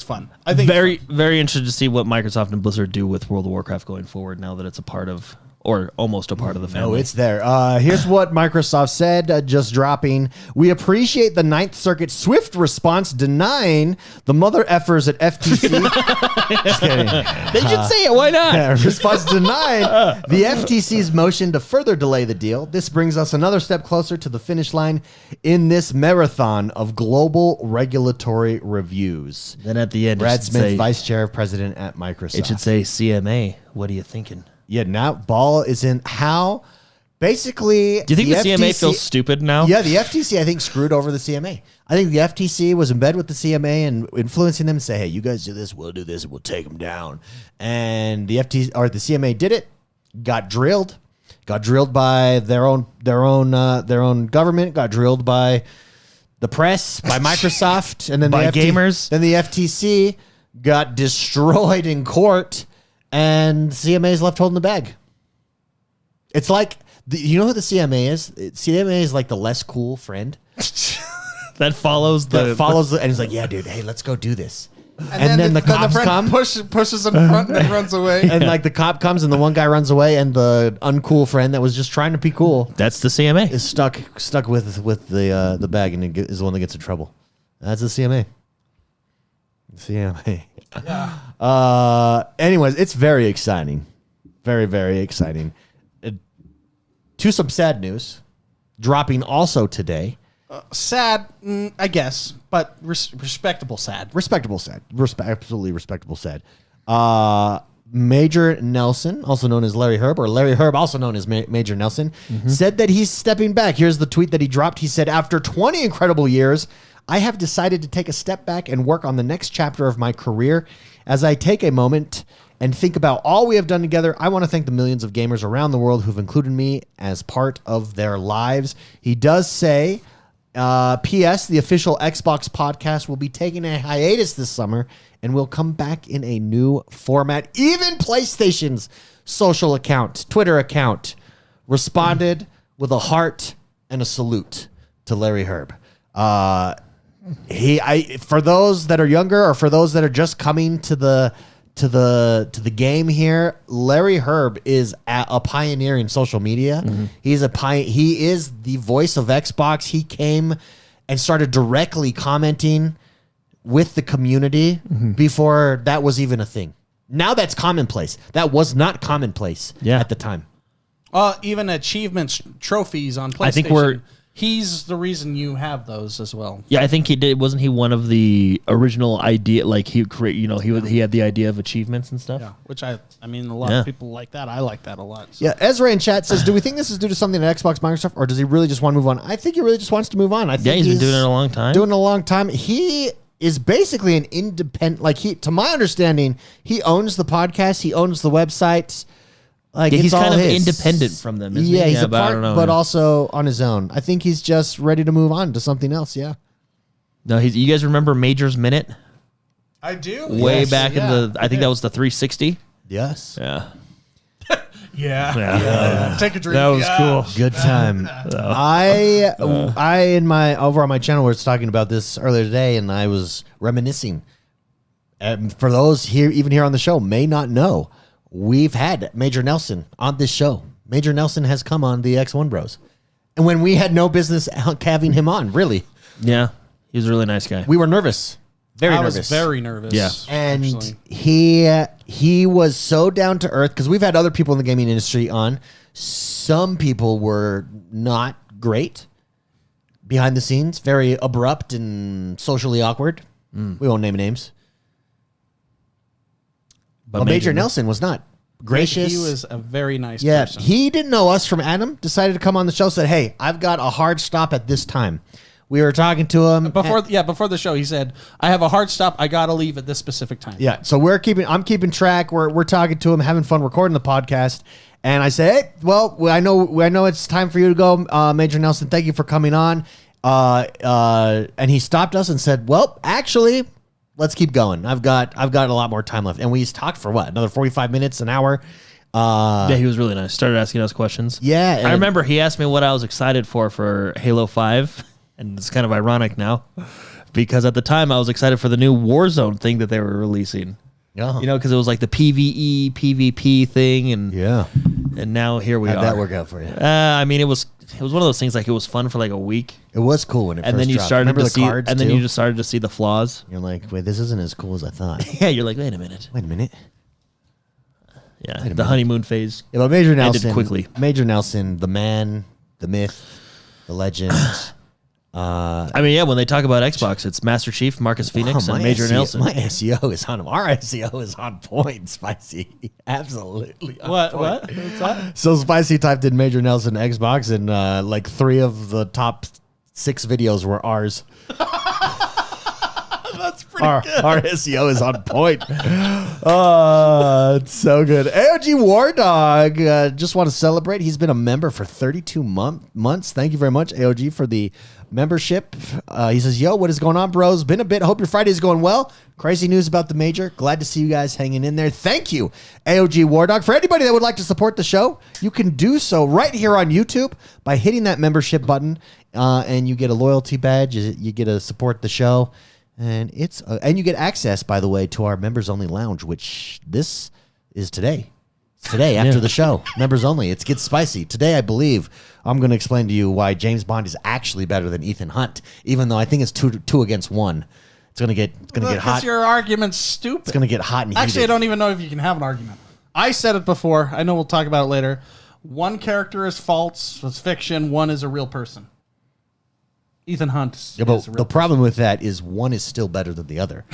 fun. I think very interested to see what Microsoft and Blizzard do with World of Warcraft going forward. Now that it's a part of, or almost a part of the family. No, it's there. Here's what Microsoft said, just dropping. We appreciate the Ninth Circuit's swift response denying the mother effers at FTC. Just kidding. They should say it. Why not? Yeah, response denying the FTC's motion to further delay the deal. This brings us another step closer to the finish line in this marathon of global regulatory reviews. Then at the end, Brad Smith, Vice Chair, President at Microsoft. It should say CMA. What are you thinking? Yeah, now ball is in how basically. Do you think the CMA feels stupid now? Yeah, the FTC I think screwed over the CMA. I think the FTC was in bed with the CMA and influencing them to say, "Hey, you guys do this, we'll do this, and we'll take them down." And the CMA did it. Got drilled by their own government. Got drilled by the press, by Microsoft, and then by gamers. Then the FTC got destroyed in court. And CMA is left holding the bag. It's like, you know who the CMA is? CMA is like the less cool friend. that follows and he's like, yeah, dude, hey, let's go do this. And then the cops come. Pushes in front and then runs away. And like the cop comes and the one guy runs away and the uncool friend that was just trying to be cool. That's the CMA. Is stuck with the bag and is the one that gets in trouble. That's the CMA. CMA. Yeah. Anyways, it's very exciting. Very, very exciting. To some sad news, dropping also today. Sad, I guess, but respectable sad. Respectable sad. Absolutely respectable sad. Major Nelson, also known as Larry Herb, or Larry Herb, also known as Major Nelson, said that he's stepping back. Here's the tweet that he dropped. He said, after 20 incredible years, I have decided to take a step back and work on the next chapter of my career. As I take a moment and think about all we have done together, I want to thank the millions of gamers around the world who've included me as part of their lives. He does say, P.S., the official Xbox podcast will be taking a hiatus this summer and will come back in a new format. Even PlayStation's social account, Twitter account, responded with a heart and a salute to Larry Herb. For those that are younger or for those that are just coming to the game here, Larry Herb is a pioneer in social media. He is the voice of Xbox. He came and started directly commenting with the community before that was even a thing. Now that's commonplace. That was not commonplace at the time. Even achievements, trophies on PlayStation. I think we're he's the reason you have those as well. Yeah, I think he did. Wasn't he one of the original idea? Like he create, he had the idea of achievements and stuff. Yeah, which I mean, a lot of people like that. I like that a lot. So. Yeah, Ezra in chat says, do we think this is due to something at Xbox, Microsoft, or does he really just want to move on? I think he really just wants to move on. I think he's been doing it a long time. Doing it a long time. He is basically an independent, to my understanding, he owns the podcast, he owns the website. Like he's kind of his. independent from them, isn't yeah, he? he's a but I part, don't know. but also on his own. I think he's just ready to move on to something else. Yeah. No, you guys remember Major's Minute? I do. Way back in I think that was the 360. Yes. Yeah. Yeah. Take a drink. That was cool. Good time. I over on my channel was talking about this earlier today, and I was reminiscing. And for those even here on the show may not know, we've had Major Nelson on this show. Major Nelson has come on the XoneBros, and when we had no business having him on, really, Yeah. He was a really nice guy. we were nervous, I was very nervous. Yeah. and actually. he was so down to earth because we've had other people in the gaming industry on. Some people were not great behind the scenes, very abrupt and socially awkward. We won't name names. But Major Nelson was not gracious. He was a very nice Yeah, person. he didn't know us from Adam. Decided to come on the show. Said, "Hey, I've got a hard stop at this time." We were talking to him Before the show, he said, "I have a hard stop. I gotta leave at this specific time." Yeah, so I'm keeping track. We're talking to him, having fun recording the podcast. And I say, "Hey, well, I know it's time for you to go, Major Nelson. Thank you for coming on." And he stopped us and said, "Well, actually, let's keep going. I've got a lot more time left." And we talked for another 45 minutes, an hour. Yeah, he was really nice. Started asking us questions. Yeah, I remember he asked me what I was excited for Halo 5, and it's kind of ironic now because at the time I was excited for the new Warzone thing that they were releasing. Yeah. Because it was like the PvE, PvP thing, and now here we How'd are. that work out for you? I mean, it was one of those things like it was fun for like a week, It was cool when it and first then you dropped. started Remember to the see, cards and then too? you just started to see the flaws. You're like, wait, this isn't as cool as I thought. Yeah, you're like, wait a minute. Wait a minute. Yeah, Wait a the minute. honeymoon phase. Yeah, but Major Ended Nelson, quickly. Major Nelson, the man, the myth, the legend. I mean, yeah, when they talk about Xbox, it's Master Chief, Marcus Phoenix, and Major Nelson. My SEO is on him. Our SEO is on point, Spicy. Absolutely. on What? point. What? What's that? So Spicy typed in Major Nelson Xbox, and like 3 of the top 6 videos were ours. That's pretty good. Our SEO is on point. It's so good. AOG War Dog, just want to celebrate. He's been a member for 32 months. Thank you very much, AOG, for the membership. He says, "Yo, what is going on, bros? Been a bit. Hope your Friday is going well. Crazy news about the Major. Glad to see you guys hanging in there. Thank you, AOG War Dog. For anybody that would like to support the show, you can do so right here on YouTube by hitting that membership button, and you get a loyalty badge. You get to support the show. And and you get access, by the way, to our members only lounge, which this is today. It's today after the show. Members only. It gets spicy. Today, I believe I'm going to explain to you why James Bond is actually better than Ethan Hunt, even though I think it's two against one. It's going to get hot. Because your argument's stupid. It's going to get hot and heated. Actually, I don't even know if you can have an argument. I said it before. I know we'll talk about it later. One character is false, it's fiction. One is a real person. Ethan Hunt is Yeah, but the problem with that is one is still better than the other.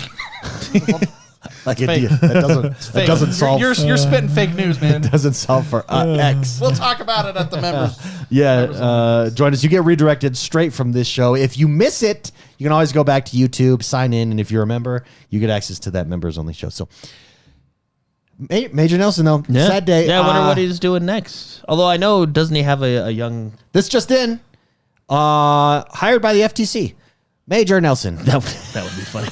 Like fake. That doesn't solve. You're spitting fake news, man. Doesn't solve for X. We'll talk about it at the members. Yeah, join us. You get redirected straight from this show. If you miss it, you can always go back to YouTube, sign in, and if you're a member, you get access to that members only show. So, Major Nelson, though, sad day. Yeah, I wonder what he's doing next. Although I know, doesn't he have a young? This just in. Hired by the FTC. Major Nelson. That would be funny.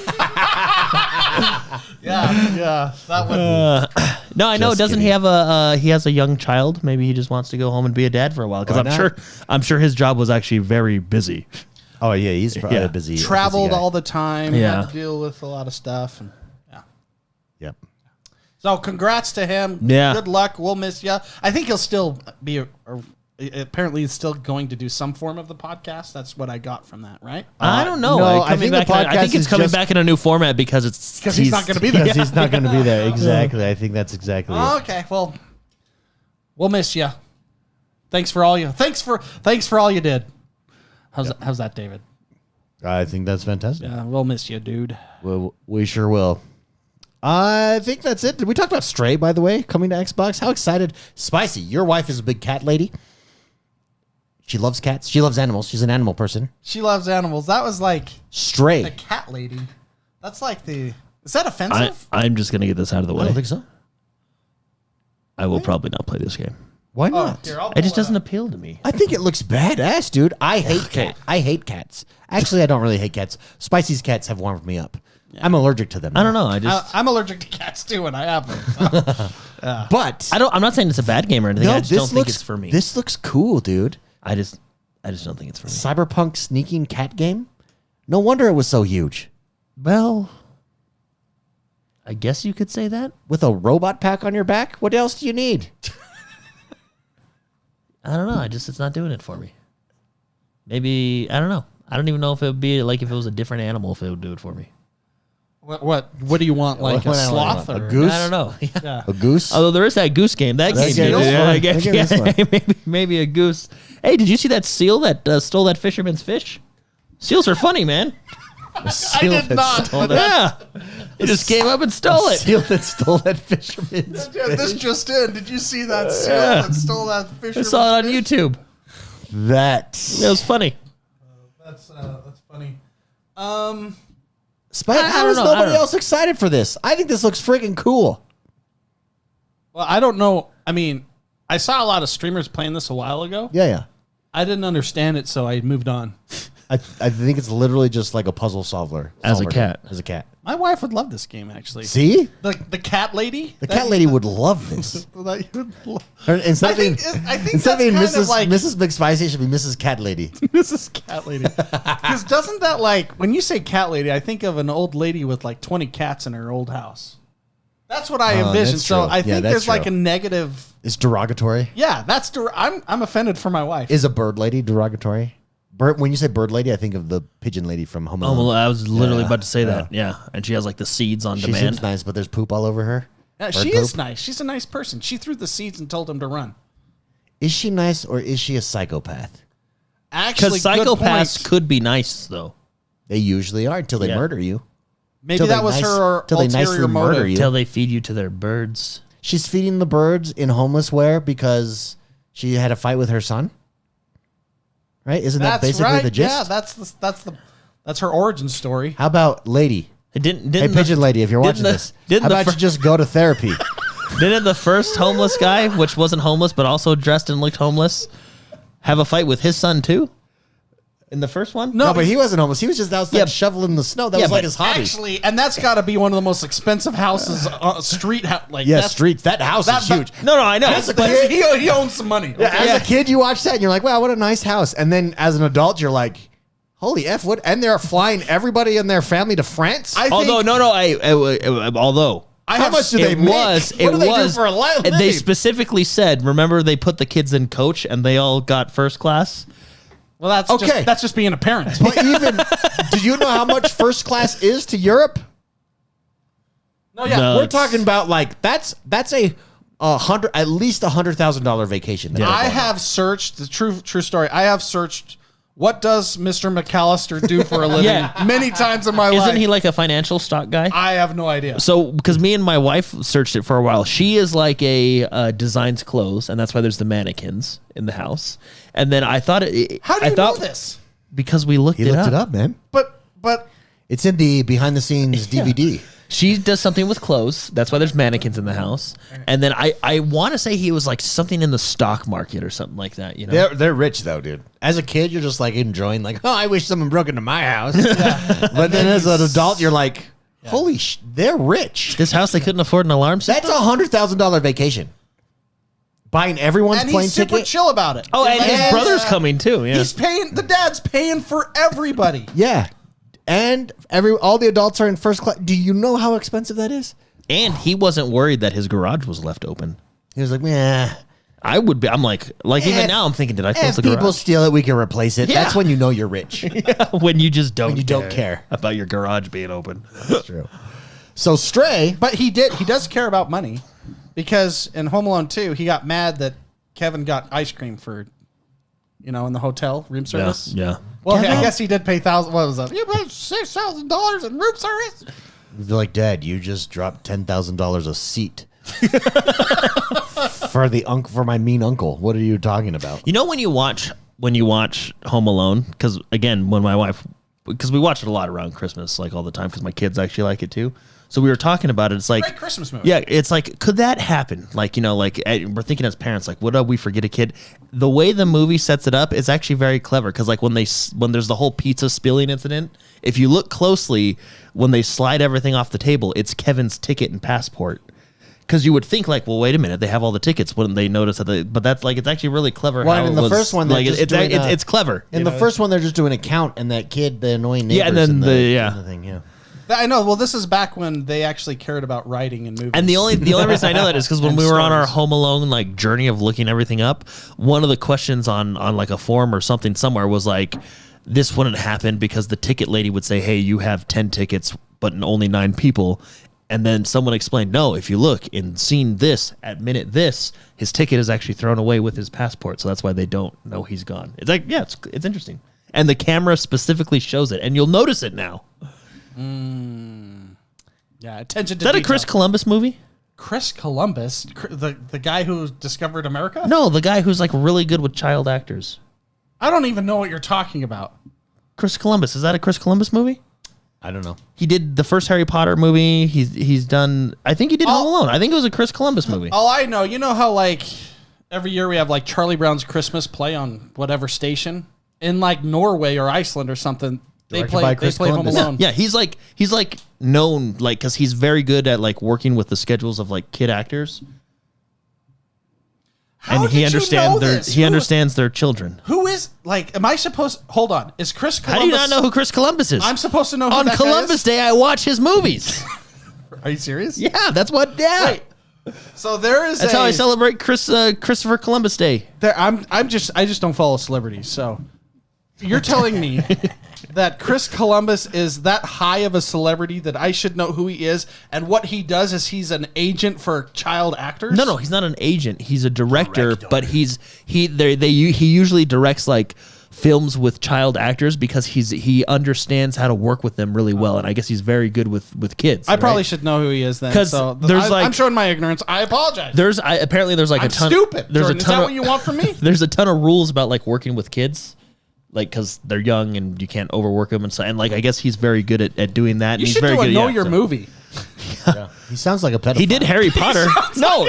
Yeah, that would. No, I know. Just Doesn't he kidding. have he has a young child? Maybe he just wants to go home and be a dad for a while. Because Why I'm sure his job was actually very busy. Oh yeah, he's probably Yeah. a busy. Traveled busy guy. all the time. Yeah. Had to deal with a lot of stuff. And, yeah. Yep. So congrats to him. Yeah. Good luck. We'll miss you. I think he'll still be. Apparently, he's still going to do some form of the podcast. That's what I got from that, right? I don't know. no, I think the I think podcast it's is coming just- back in a new format because he's not gonna be there. Because he's not going to be there. Exactly. I think that's exactly it. Okay. Well, we'll miss you. Thanks for all you. Thanks for all you did. How's that, David? I think that's fantastic. Yeah, we'll miss you, dude. Well, we sure will. I think that's it. Did we talk about Stray, by the way, coming to Xbox? How excited. Spicy, your wife is a big cat lady. She loves cats. She loves animals. She's an animal person. She loves animals. That was like Stray. the cat lady. That's like the... Is that offensive? I'm just going to get this out of the way. I don't think so. I will probably not play this game. Why not? Here, I'll It just pull doesn't appeal to me. I think it looks badass, dude. I hate Okay. I hate cats. Actually, I don't really hate cats. Spicy's cats have warmed me up. I'm allergic to them. I don't know. I just... I'm allergic to cats too, and I have them. But I'm not saying it's a bad game or anything. no, I just this don't looks, think it's for me. This looks cool, dude. I just don't think it's for me. Cyberpunk sneaking cat game? No wonder it was so huge. Well, I guess you could say that. With a robot pack on your back? What else do you need? I don't know. It's not doing it for me. Maybe, I don't know. I don't even know if it would be like if it was a different animal, if it would do it for me. What do you want? Like What a do I sloth want? or A goose? I don't know. Yeah. A goose? Although there is that goose game. That game, game is fun. That game is fun. maybe a goose. Hey, did you see that seal that stole that fisherman's fish? Seals are funny, man. A seal did that not, stole but that- Yeah, it just came up and stole a it. seal that stole that fisherman's Yeah, this just in. Did you see that seal Yeah. that stole that I fisherman? saw it on YouTube. That. It was funny. That's funny. How is I don't nobody know. else excited for this? I think this looks freaking cool. Well, I don't know. I mean, I saw a lot of streamers playing this a while ago. Yeah. I didn't understand it, so I moved on. I think it's literally just like a puzzle solver. As a cat. As a cat. My wife would love this game, actually. See? The cat lady? The cat lady would love this. Instead of being, I think instead of being that's kind of Mrs. like- Mrs. McSpicy, it should be Mrs. Cat Lady. Mrs. Cat Lady. Because doesn't that like, when you say cat lady, I think of an old lady with like 20 cats in her old house. That's what I envision. that's So true. I Yeah, think that's there's like a true. negative. It's derogatory. Yeah, I'm offended for my wife. Is a bird lady derogatory? When you say bird lady, I think of the pigeon lady from Home Oh, Alone. well, I was literally Yeah, about to say that. Yeah, and she has like the seeds on She demand. seems nice, but there's poop all over her. Yeah, Bird she poop. is nice. She's a nice person. She threw the seeds and told him to run. Is she nice or is she a psychopath? Actually, Because good psychopaths point. could be nice, though, They usually are until they Yeah. murder you. Maybe till that they was nice- her till they ulterior nicely murder motive. you. until they feed you to their birds. She's feeding the birds in homeless wear because she had a fight with her son. Right? Isn't that That's basically right. the gist? Yeah, that's her origin story. How about lady? It didn't Hey, the- pigeon lady, if you're watching the- this, didn't how the about fir- you just go to therapy? Didn't the first homeless guy, which wasn't homeless but also dressed and looked homeless, have a fight with his son too? In the first one? No, but he wasn't homeless. He was just outside Yeah. shoveling the snow. That Yeah, was like but his hobby. Actually, and that's got to be one of the most expensive houses, street house. Like Yeah, that's- streets. That house that- is huge. No, I know. As a But kid, he owns some money. yeah, okay? as a kid, you watch that and you're like, wow, what a nice house. And then as an adult, you're like, holy F, what? And they're flying everybody and their family to France? I think, Although, although How much do they make? What do they do for a living? They specifically said, remember they put the kids in coach and they all got first class? well, that's Okay. that's just being a parent. But even, do you know how much first class is to Europe? No, yeah. No. We're it's- talking about like, that's at least $100,000 vacation. that I they're going on. have searched the true story. I have searched what does Mr. McAllister do for a living Yeah. many times in my life. Isn't he like a financial stock guy? I have no idea. So, because me and my wife searched it for a while, she is like a designs clothes, and that's why there's the mannequins in the house. And then I thought How do you know this? Because we looked, He looked it up, man. But It's in the behind the scenes DVD. She does something with clothes. That's why there's mannequins in the house. And then I want to say he was like something in the stock market or something like that. You know, They're rich though, dude. As a kid, you're just like enjoying, like, oh, I wish someone broke into my house. But then as an adult, you're like, holy they're rich. this house they couldn't afford an alarm system. That's $100,000 vacation. Buying everyone's and plane he's super ticket. chill about it. Oh, and his Like, brother's coming too. Yeah. He's paying. The dad's paying for everybody. Yeah. And all the adults are in first class. Do you know how expensive that is? And he wasn't worried that his garage was left open. He was like, yeah. I would be. I'm like even now I'm thinking, did I close If the people garage? steal it, we can replace it. Yeah. That's when you know you're rich. When you just don't. When you don't care. about your garage being open. That's true. So Stray, But he does care about money, because in Home Alone 2, he got mad that Kevin got ice cream for in the hotel room service. Yeah. Well, I guess he did pay $1,000. What was that? You paid $6,000 in room service. You're like, Dad, you just dropped $10,000 a seat for my mean uncle. What are you talking about? You know when you watch Home Alone, because again, because we watch it a lot around Christmas, like all the time, because my kids actually like it too. So we were talking about it. It's like great Christmas movie. Yeah, it's like, could that happen? Like, we're thinking as parents, like, would we forget a kid? The way the movie sets it up is actually very clever, because like when there's the whole pizza spilling incident, if you look closely, when they slide everything off the table, it's Kevin's ticket and passport. Because you would think like, well, wait a minute, they have all the tickets. Wouldn't they notice that? But that's like, it's actually really clever. Well, in the first one, like it's clever. In the first one, they're just doing a count, and that kid, the annoying neighbors. Yeah, and then the thing. Yeah. I know. Well, this is back when they actually cared about writing and movies. And the only reason I know that is because when we were on our Home Alone like journey of looking everything up, one of the questions on like a forum or something somewhere was like, this wouldn't happen because the ticket lady would say, hey, you have 10 tickets, but only 9 people. And then someone explained, no, if you look in scene this, at minute this, his ticket is actually thrown away with his passport. So that's why they don't know he's gone. It's like, yeah, it's interesting. And the camera specifically shows it. And you'll notice it now. Yeah, attention to Is that detail. a Chris Columbus movie? Chris Columbus? The guy who discovered America? No, the guy who's like really good with child actors. I don't even know what you're talking about. Chris Columbus. Is that a Chris Columbus movie? I don't know. He did the first Harry Potter movie. He's done. I think he did Home Alone. I think it was a Chris Columbus movie. All I know, you know how like every year we have like Charlie Brown's Christmas play on whatever station in like Norway or Iceland or something. They Directed by Chris play Home Columbus. Alone. Yeah, he's like known like because he's very good at like working with the schedules of like kid actors. How And he did you know this? understands their children. Who is like? Am I supposed? Hold on. Is Chris Columbus? How do you not know who Chris Columbus is? I'm supposed to know who on that guy Columbus is? Day. I watch his movies. Are you serious? Yeah, that's what. Yeah, Wait. So there is. that's how I celebrate Christopher Columbus Day. I just don't follow celebrities. So you're telling me that Chris Columbus is that high of a celebrity that I should know who he is, and what he does is he's an agent for child actors? No, he's not an agent. He's a director, but he usually directs like films with child actors because he understands how to work with them really well, and I guess he's very good with kids. I probably should know who he is then. 'Cause I'm showing my ignorance. I apologize. Apparently there's like I'm a ton. stupid. There's Jordan, a is ton that of, what you want from me? There's a ton of rules about like working with kids. Like, because they're young and you can't overwork them, and like I guess he's very good at doing that. You and he's should very do a good, know yeah, your so. movie. Yeah. He sounds like a pedophile. He did Harry Potter. No,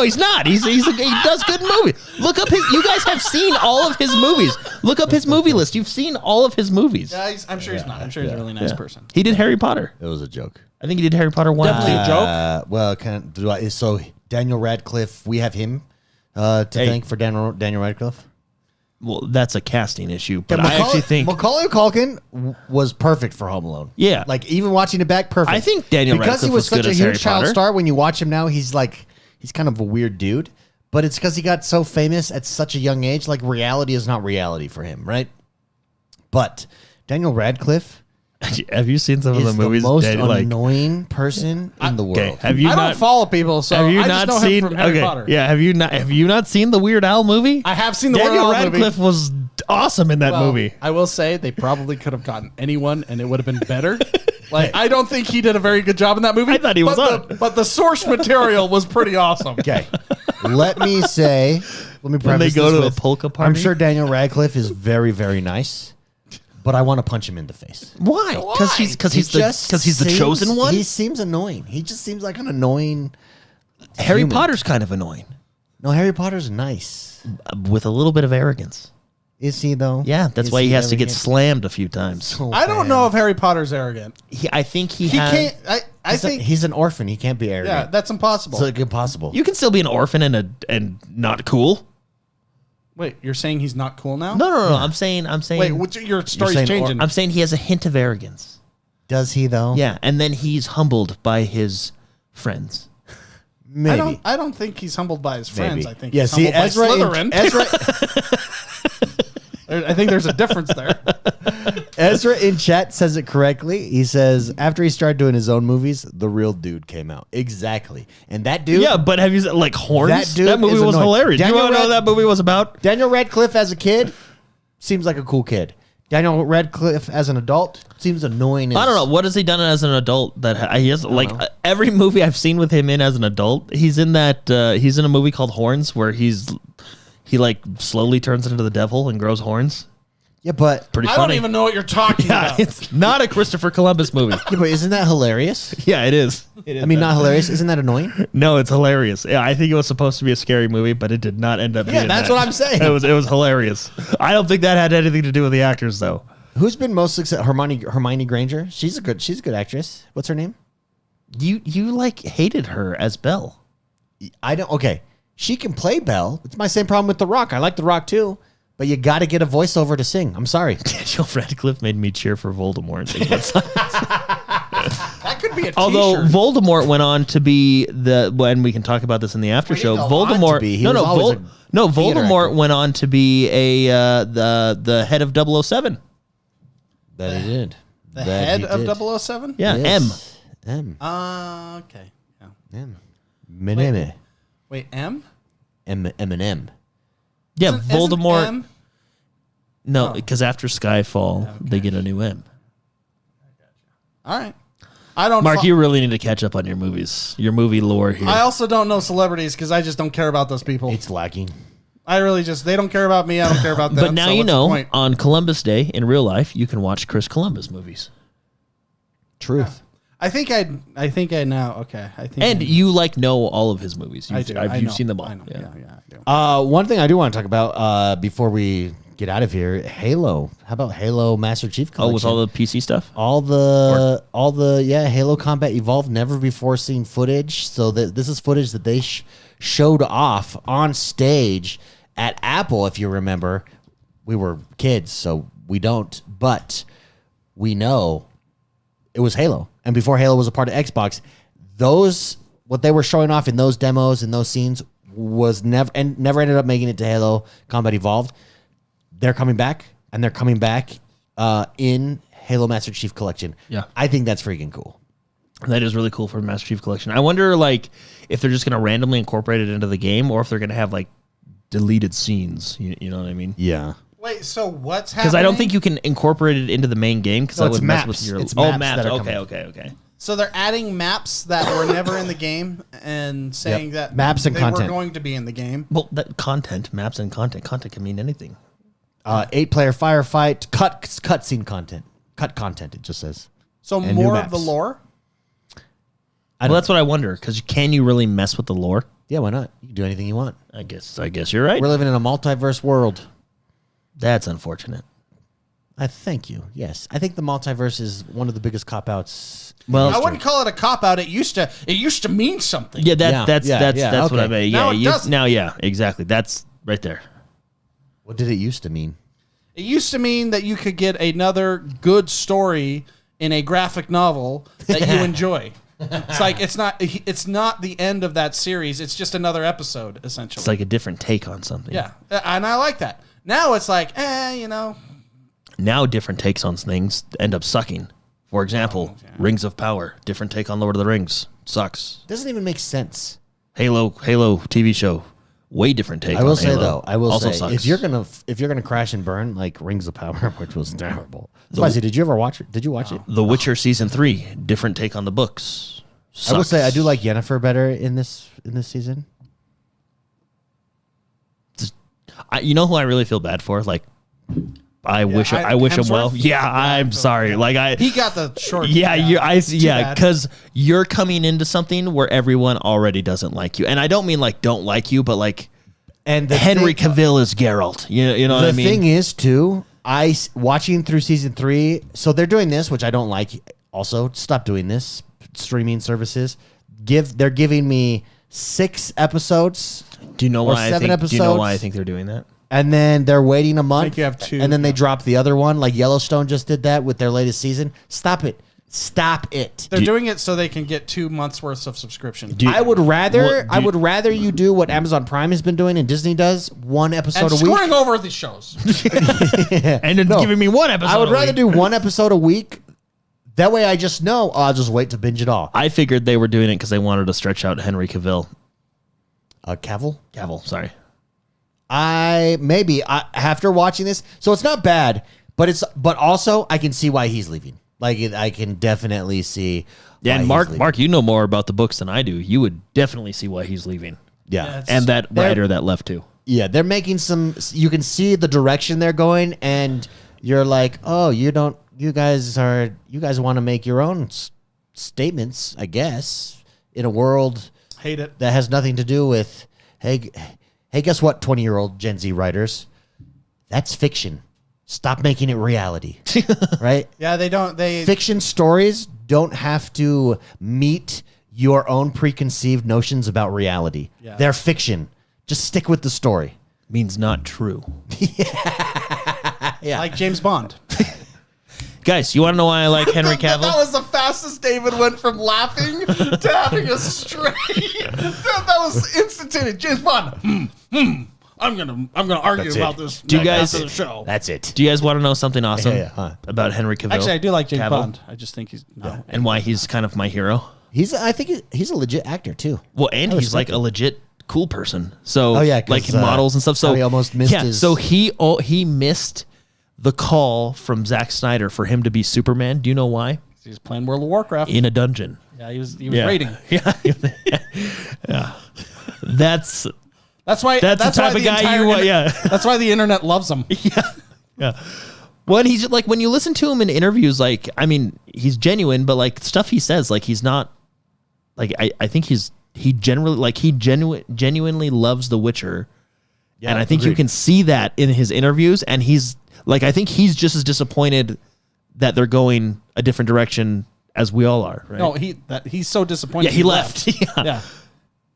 he's not. He does good movies. Look up you guys have seen all of his movies. Look up his movie list. You've seen all of his movies. Yeah, I'm sure he's not. I'm sure he's a really nice person. He did Harry Potter. It was a joke. I think he did Harry Potter 1. Definitely a joke. Well, so Daniel Radcliffe, we have him to thank for Daniel Radcliffe. Well, that's a casting issue, but I actually think Macaulay Culkin was perfect for Home Alone. Yeah. Like even watching it back, perfect. I think Daniel because Radcliffe he was was such good a as Harry huge child Potter. star. When you watch him now, he's kind of a weird dude. But it's because he got so famous at such a young age. Like reality is not reality for him, right? But Daniel Radcliffe have you seen some of the is movies? the most Daniel, like, annoying person in the world. okay, have you I not don't follow people, so have you I not just know seen? him from Harry Okay, Potter. yeah. Have you not seen the Weird Al movie? I have seen the Daniel Weird Al movie. Radcliffe was awesome in that Well, movie. I will say they probably could have gotten anyone, and it would have been better. Like I don't think he did a very good job in that movie. I thought he was but the source material was pretty awesome. Okay, let me preface When they go this to a with, polka I'm party? sure Daniel Radcliffe is very, very nice, but I want to punch him in the face. Why? Because he's the chosen one. He seems annoying. He just seems like an annoying Harry human. Potter's kind of annoying No, Harry Potter's nice. with a little bit of arrogance. Is he though? Yeah, that's Is why he has to get arrogant? slammed a few times. So I don't bad. know if Harry Potter's arrogant. I think he Can't. I think. He's an orphan. He can't be Yeah, arrogant. that's impossible. It's like impossible. You can still be an orphan and not cool. Wait, you're saying he's not cool now? No. I'm saying. Wait, your story's saying changing. I'm saying he has a hint of arrogance. Does he though? Yeah, and then he's humbled by his friends. Maybe. I don't think he's humbled by his friends. Maybe. I think Yeah. he's See, humbled by Slytherin. Ezra. I think there's a difference there. Ezra in chat says it correctly. He says after he started doing his own movies, the real dude came out. Exactly. And that dude. Yeah, but have you seen like Horns? That dude That movie is was annoying. hilarious. Daniel You want to know Rad- what that movie was about? Daniel Radcliffe as a kid seems like a cool kid. Daniel Radcliffe as an adult seems annoying. I don't know. What has he done as an adult that he has like every movie I've seen with him in as an adult? He's in that. He's in a movie called Horns where he like slowly turns into the devil and grows horns. Yeah, but Pretty I funny. don't even know what you're talking Yeah, about. it's not a Christopher Columbus movie. yeah, but isn't that hilarious? Yeah, it is. I mean, not hilarious. Isn't that annoying? No, it's hilarious. Yeah, I think it was supposed to be a scary movie, but it did not end up being. Yeah, that's that. what I'm saying. It was hilarious. I don't think that had anything to do with the actors though. Who's been most successful? Hermione Granger. She's a good actress. What's her name? You like hated her as Belle. I don't. Okay, she can play Belle. It's my same problem with The Rock. I like The Rock too, but you got to get a voiceover to sing. I'm sorry. Daniel Radcliffe made me cheer for Voldemort. That could be a t-shirt. Although Voldemort went on to be when we can talk about this in the after show. didn't go on to Voldemort, be. He was always a theater Voldemort actor. went on to be the head of 007. That he did. the head of 007? Yeah, Yes. Okay. Yeah. M. Eminem. Wait, M? Eminem. Yeah, Isn't Voldemort. M? No, because after Skyfall, they get a new M. All right. I don't. Mark, you really need to catch up on your movies, your movie lore here. I also don't know celebrities because I just don't care about those people. It's lacking. I really just they don't care about me. I don't care about them. But now so you what's the know, point? on Columbus Day in real life, you can watch Chris Columbus movies. Truth. I think I now. Okay. I think. And you know all of his movies. I do. You've know. seen them all. I know. Yeah. Yeah. I do. One thing I do want to talk about before we get out of here, Halo. How about Halo Master Chief Collection? Oh, with all the PC stuff? all the Halo Combat Evolved, never before seen footage. So this is footage that they showed off on stage at Apple. If you remember, we were kids, so we don't, but we know it was Halo. And before Halo was a part of Xbox, what they were showing off in those demos and those scenes was never ended up making it to Halo Combat Evolved. They're coming back, and they're coming back in Halo Master Chief Collection. Yeah. I think that's freaking cool. That is really cool for Master Chief Collection. I wonder, if they're just going to randomly incorporate it into the game, or if they're going to have deleted scenes. You know what I mean? Yeah. Wait. So what's happening? Because I don't think you can incorporate it into the main game because No, that it's would mess maps. with your. It's maps. maps that are Okay. So they're adding maps that were never in the game and saying that Maps and they content. were going to be in the game. Well, that content, maps and content can mean anything. 8-player firefight, cutscene content. Cut content, it just says. So And new more of the maps. lore. Well, that's what I wonder. Because can you really mess with the lore? Yeah, why not? You can do anything you want. I guess you're right. We're living in a multiverse world. That's unfortunate. I thank you. Yes, I think the multiverse is one of the biggest cop-outs. Well, I wouldn't call it a cop out. It used to mean something. Yeah, Yeah, that's what okay. I mean. Now Yeah, it doesn't. yeah, exactly. That's right there. What did it used to mean? It used to mean that you could get another good story in a graphic novel that you enjoy. It's not the end of that series. It's just another episode, essentially. It's like a different take on something. Yeah, and I like that. Now it's like, Now different takes on things end up sucking. For example, Rings of Power, different take on Lord of the Rings, sucks. Doesn't even make sense. Halo TV show, way different take. I will on say Halo. though, also say sucks. if you're gonna crash and burn like Rings of Power, which was terrible. Spicy, did you ever watch it? Did you watch it? The Witcher season 3, different take on the books. I will say I Sucks. do like Yennefer better in this season. You know who I really feel bad for? I wish him well. Hemsworth? Yeah, I'm sorry. he got the short. Yeah, because you're coming into something where everyone already doesn't like you, and I don't mean don't like you, but And Henry Cavill is Geralt. You know what I mean? The thing is too, watching through season 3. So they're doing this, which I don't like. Also, stop doing this. Streaming services they're giving me 6 episodes. Do you know or why? 7 Do you know why I episodes. think they're doing that? And then they're waiting a month. you have 2. And then they drop the other one. Like Yellowstone just did that with their latest season. Stop it. Stop it. They're doing it so they can get 2 months worth of subscription. I would rather you do what Amazon Prime has been doing and Disney does, one episode and a week. screwing over the shows. And then giving me one episode. I would a rather week. do one episode a week. That way I just know I'll just wait to binge it all. I figured they were doing it because they wanted to stretch out Henry Cavill. Cavill? Sorry. After watching this, so it's not bad, but also I can see why he's leaving. Like I can definitely see. Yeah, why and he's leaving. Mark, you know more about the books than I do. You would definitely see why he's leaving. Yeah, And that writer that left too. yeah, they're making some. You can see the direction they're going, and you're like, oh, you guys want to make your own statements, I guess, in a world Hate it. that has nothing to do with hey, guess what, 20-year-old Gen Z writers, that's fiction. Stop making it reality. Right? Yeah, they Fiction stories don't have to meet your own preconceived notions about reality. Yeah. They're fiction. Just stick with the story. Means not true. Yeah. like James Bond. Guys, you want to know why I like Henry That Cavill? was the fastest David went from laughing to having a straight. that was instantaneous. James Bond. I'm gonna argue That's about it. this. Do you guys- after the show? That's it. Do you guys want to know something awesome Huh. about Henry Cavill? Actually, I do like James Cavill? Bond. I just think he's no. And why he's kind of my hero? I think he's a legit actor too. Well, and I he's respect like him. a legit cool person. So, Oh, yeah, 'cause, like models and stuff. So he almost missed his- So he missed the call from Zack Snyder for him to be Superman. Do you know why? He's playing World of Warcraft. In a dungeon. Yeah, he was raiding. Yeah. Yeah. That's That's why. the type why of the guy entire you want. Yeah. That's why the internet loves him. Yeah. When he's like, when you listen to him in interviews, like, I mean, he's genuine, but like stuff he says, like, he's not like, I think he genuinely loves The Witcher. Yeah, And I think you agreed. can see that in his interviews. And he's like, I think he's just as disappointed that they're going a different direction as we all are. Right? No, he's so disappointed. Yeah, he left. Yeah.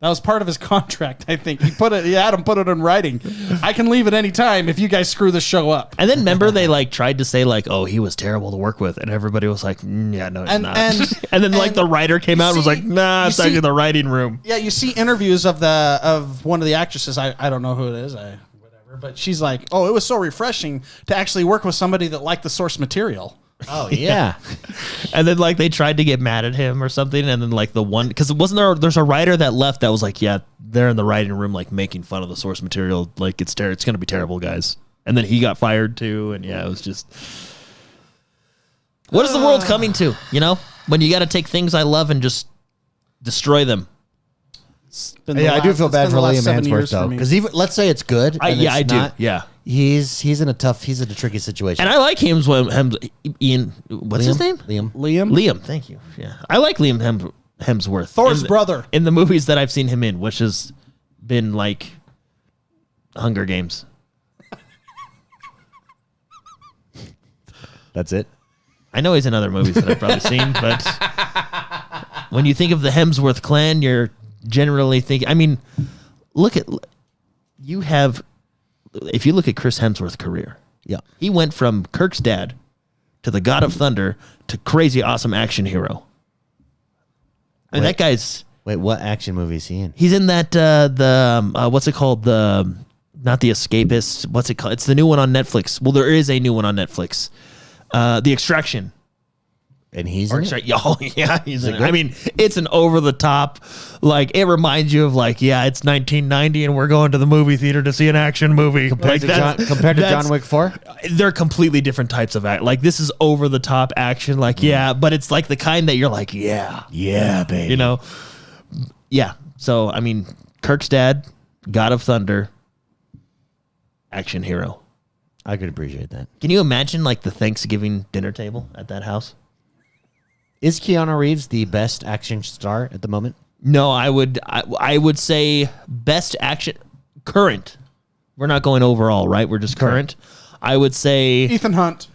That was part of his contract, I think. He had him put it in writing. I can leave at any time if you guys screw the show up. And then remember they like tried to say like, oh, he was terrible to work with, and everybody was like, yeah, no, he's not. And then like the writer came out and was like, nah, it's actually the writing room. Yeah, you see interviews of one of the actresses. I don't know who it is. Whatever. But she's like, oh, it was so refreshing to actually work with somebody that liked the source material. Oh yeah. And then like they tried to get mad at him or something, and then like the one, because it wasn't there's a writer that left that was like, yeah, they're in the writing room like making fun of the source material, like it's gonna be terrible, guys. And then he got fired too, and yeah, it was just, what is the world coming to? You know, when you got to take things I love and just destroy them. Yeah, I do feel bad for Liam Hemsworth though, me. because even let's say it's good. and Yeah, it's I do. not, Yeah. He's in a tricky situation. And I like Ian. What's his name? Liam. Thank you. Yeah, I like Liam Hemsworth. Thor's brother. In the movies that I've seen him in, which has been like Hunger Games. That's it. I know he's in other movies that I've probably seen, but when you think of the Hemsworth clan, you're generally thinking. I mean, if you look at Chris Hemsworth's career, Yeah. he went from Kirk's dad to the God of Thunder to crazy awesome action hero. I mean, that guy's. Wait, what action movie is he in? He's in that what's it called? Not The Escapist. What's it called? It's the new one on Netflix. Well, there is a new one on Netflix. The Extraction. And he's in it? Oh, yeah, he's in it. good? I mean, it's an over the top, like it reminds you of like, yeah, it's 1990 and we're going to the movie theater to see an action movie. compared to John Wick 4. They're completely different types of act. Like this is over the top action, like yeah, but it's like the kind that you're like, yeah, baby. you know, yeah. So I mean, Kirk's dad, God of Thunder, action hero. I could appreciate that. Can you imagine like the Thanksgiving dinner table at that house? Is Keanu Reeves the best action star at the moment? No, I would say best action current. We're not going overall, right? We're just current. I would say Ethan Hunt.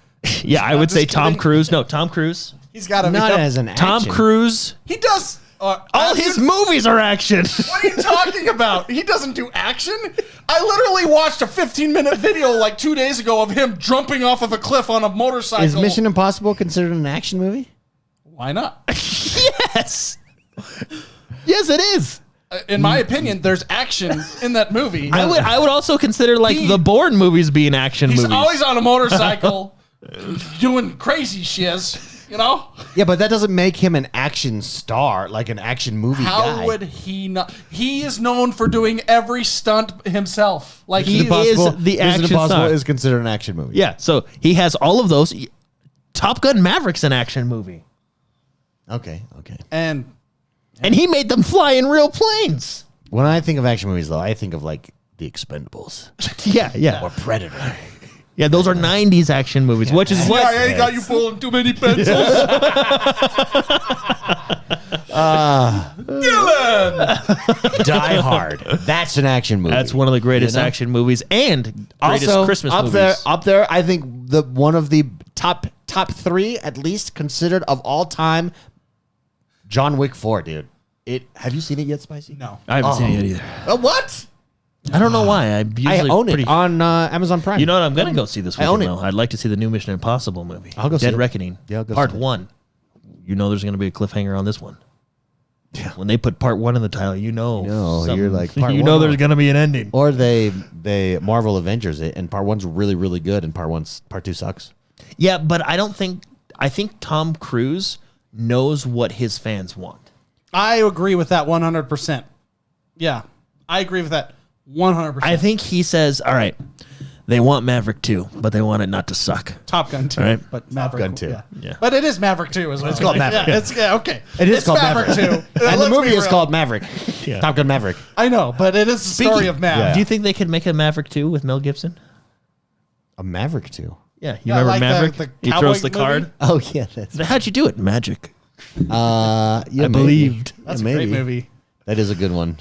yeah, I would say just Tom kidding. Cruise. No, Tom Cruise. He's got to Not as an Tom action. Cruise. He does. All his movies are action. What are you talking about? He doesn't do action. I literally watched a 15-minute video like 2 days ago of him jumping off of a cliff on a motorcycle. Is Mission Impossible considered an action movie? Why not? Yes. Yes, it is. In my opinion, there's action in that movie. I would also consider like the Bourne movies being action He's movies. always on a motorcycle doing crazy shiz, you know? Yeah, but that doesn't make him an action star, like an action movie guy. How would he not? He is known for doing every stunt himself. Like He he is. is the action star. is considered an action movie. Yeah, so he has all of those. Top Gun Maverick's an action movie. Okay. And And he made them fly in real planes. When I think of action movies, though, I think of like The Expendables Yeah. or Predator. Yeah, those are 90s action movies, which is what... I ain't got you pulling too many pencils. Dylan! Die Hard. That's an action movie. That's one of the greatest action movies and greatest also, Christmas up movies. Up there, I think one of the top 3 at least considered of all time. John Wick 4, dude. Have you seen it yet, Spicy? No. I haven't seen it yet either. What? I don't know why. I own it on Amazon Prime. You know what? I'm going to go see this I own weekend, it. though. I'd like to see the new Mission Impossible movie. I'll go see Dead it. Reckoning. Yeah, I'll go Part see it. 1. You know there's going to be a cliffhanger on this one. Yeah. When they put Part 1 in the title, you know. You're like, you Part know 1. there's going to be an ending. Or they Marvel Avengers it, and Part 1's really, really good, and Part 2 sucks. Yeah, but I think Tom Cruise knows what his fans want. I agree with that 100%. Yeah, I agree with that 100%. I think he says, all right, they want Maverick 2, but they want it not to suck. Top Gun 2, Right. but Maverick Gun 2. Yeah. But it is Maverick 2. Is what It's called Maverick. Okay. It's called Maverick 2. and the Let's movie be is real. called Maverick. Yeah. Top Gun Maverick. I know, but it is the story of Mav. Yeah. Do you think they could make a Maverick 2 with Mel Gibson? A Maverick 2. Yeah, you Yeah, remember like Maverick? the He cowboy throws the movie? card. Oh yeah, that's. How'd you do it? Magic. Yeah, I believed. That's Yeah, a great maybe. movie. That is a good one.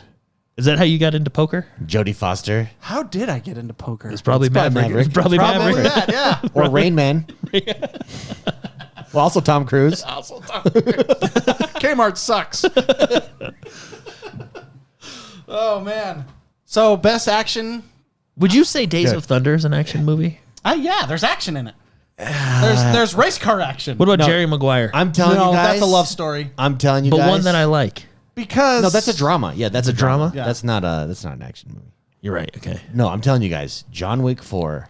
Is that how you got into poker? Jodie Foster How did I get into poker? It's probably Maverick. Maverick. It's probably Probably Maverick. that, yeah. or Rain Man. Well, also Tom Cruise. Also, Kmart sucks. Oh man. So best action. Would you say Days Good. of Thunder is an action movie? Yeah, there's action in it. There's race car action. What about Jerry Maguire? I'm telling no, you guys, that's a love story. I'm telling you but guys, one that I like. Because No, that's a drama. Yeah, that's a drama. Yeah. That's not an action movie. You're right. Okay. No, I'm telling you guys, John Wick 4.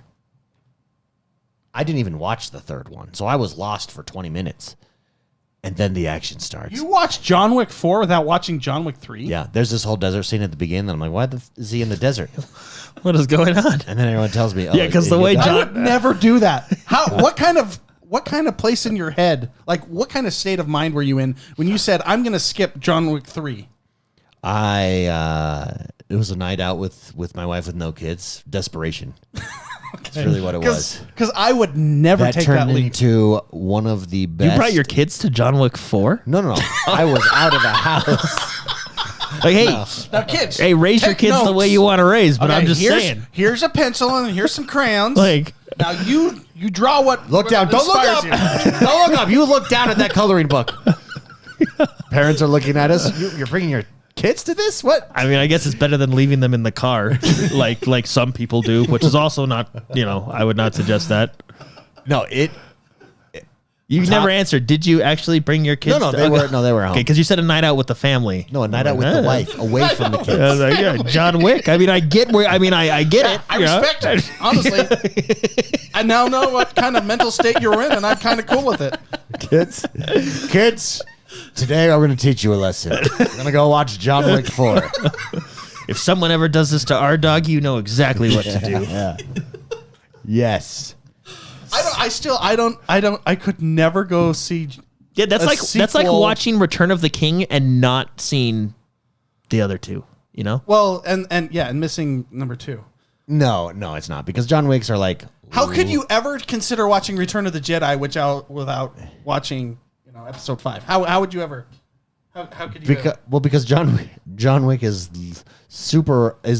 I didn't even watch the third one, so I was lost for 20 minutes, and then the action starts. You watched John Wick 4 without watching John Wick 3? Yeah, there's this whole desert scene at the beginning, and I'm like, why is he in the desert? What is going on? And then everyone tells me, oh, Yeah, 'cause the he way died. I would never do that. What kind of place in your head, like what kind of state of mind were you in when you said, I'm going to skip John Wick 3? It was a night out with my wife with no kids. Desperation. That's really what it was. Because I would never That take that turned leap. into one of the best. You brought your kids to John Wick 4? No. I was out of the house. Like, hey, Now, kids. hey, raise your take kids the notes. way you want to raise. But Okay, I'm just here's, saying, Here's a pencil and here's some crayons. like, now you draw what Look down. what Don't look inspires up. you. Don't look up. You look down at that coloring book. Parents are looking at us. You're bringing your kids to this? What? I mean, I guess it's better than leaving them in the car, like some people do, which is also not, I would not suggest that. No, You never answered. Did you actually bring your kids? No, to- they were home. Okay, because you said a night out with the family. No, a night out with the wife, away from the I was kids. like, yeah, John Wick. I mean, I get where. I mean, I get it. I you know? respect it, honestly. I now know what kind of mental state you're in, and I'm kind of cool with it. Kids, today I'm going to teach you a lesson. We're going to go watch John Wick 4. If someone ever does this to our dog, you know exactly what to do. Yeah. Yes. I could never go see. Yeah, that's A like sequel. watching Return of the King and not seeing the other two. You know? Well, and missing number 2. No, it's not. Because John Wicks are like... How could you ever consider watching Return of the Jedi without watching, Episode 5? How would you ever? How could you? Because John Wick is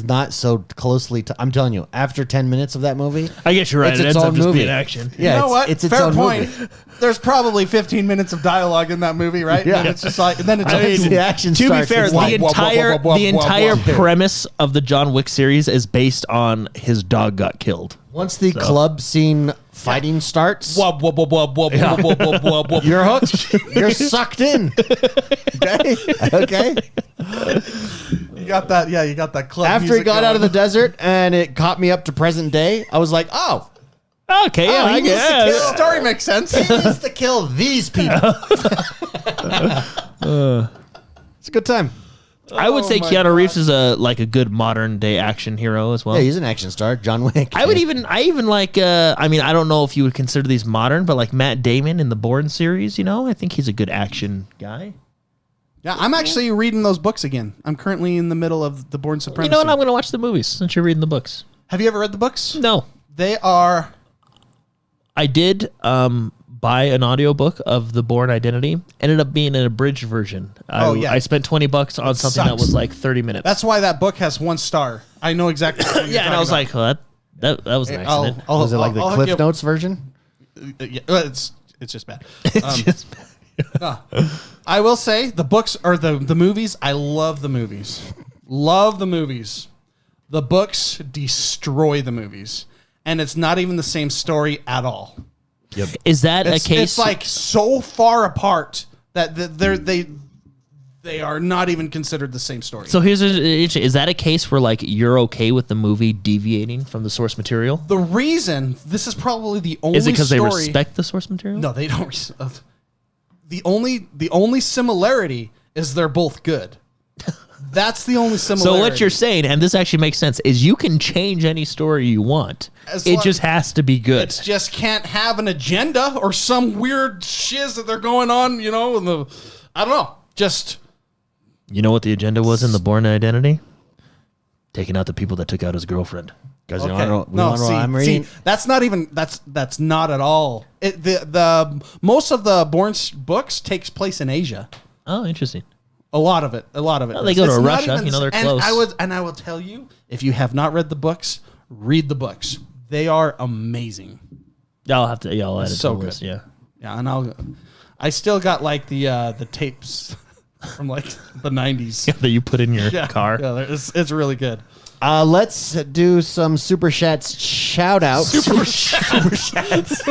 not so closely. I'm telling you, after 10 minutes of that movie, I guess you're right. It's It its ends up own just movie. being action. Yeah, You know what? It's its Fair own point. movie. There's probably 15 minutes of dialogue in that movie, right? Yeah. And it's just like, and then it's I mean, the action to be starts, fair, it's the like, entire premise of the John Wick series is based on his dog got killed. Once the club scene fighting starts. Wub, wub, wub, wub, wub, wub, wub, wub, wub, wub. You're hooked. You're sucked in. Okay. You got that? Yeah, you got that club. After he got out of the desert and it caught me up to present day, I was like, oh. Okay, yeah, I he needs to guess. kill- The story makes sense. He needs to kill these people. It's a good time. I would say my Keanu God. Reeves is a good modern day action hero as well. Yeah, he's an action star. John Wick. I even like. I mean, I don't know if you would consider these modern, but like Matt Damon in the Bourne series. I think he's a good action guy. Yeah, I'm actually reading those books again. I'm currently in the middle of the Bourne Supremacy. You know what? I'm going to watch the movies since you're reading the books. Have you ever read the books? No, They are. I did buy an audiobook of The Bourne Identity. Ended up being an abridged version. I spent $20 on something that sucks. was like 30 minutes. That's why that book has 1 star. I know exactly. What you're yeah, and I was talking like, well, that was nice. about. isn't it? Was it like the I'll Cliff give- Notes version? Yeah, it's just bad. I will say the books or the movies. I love the movies. Love the movies. The books destroy the movies, and it's not even the same story at all. Yep. Is that a case? It's like so far apart that they are not even considered the same story. So is that a case where like you're okay with the movie deviating from the source material? The reason this is probably the only Is it because they story- respect the source material? No, they don't. The only similarity is they're both good. That's the only similarity. So what you're saying, and this actually makes sense, is you can change any story you want. It just has to be good. It just can't have an agenda or some weird shiz that they're going on, I don't know. Just You know what the agenda was in The Bourne Identity? Taking out the people that took out his girlfriend. Guys, okay. you want to know what I'm reading? That's not even that's not at all. The most of the Bourne books takes place in Asia. Oh, interesting. A lot of it. Well, they go to It's not Russia, even- they're and close. I will tell you, if you have not read the books, read the books. They are amazing. I'll add it So to the good. list, yeah. Yeah, and I still got like the tapes from like the 90s. That you put in your car. Yeah, it's really good. Let's do some super chats shout outs. Super chats.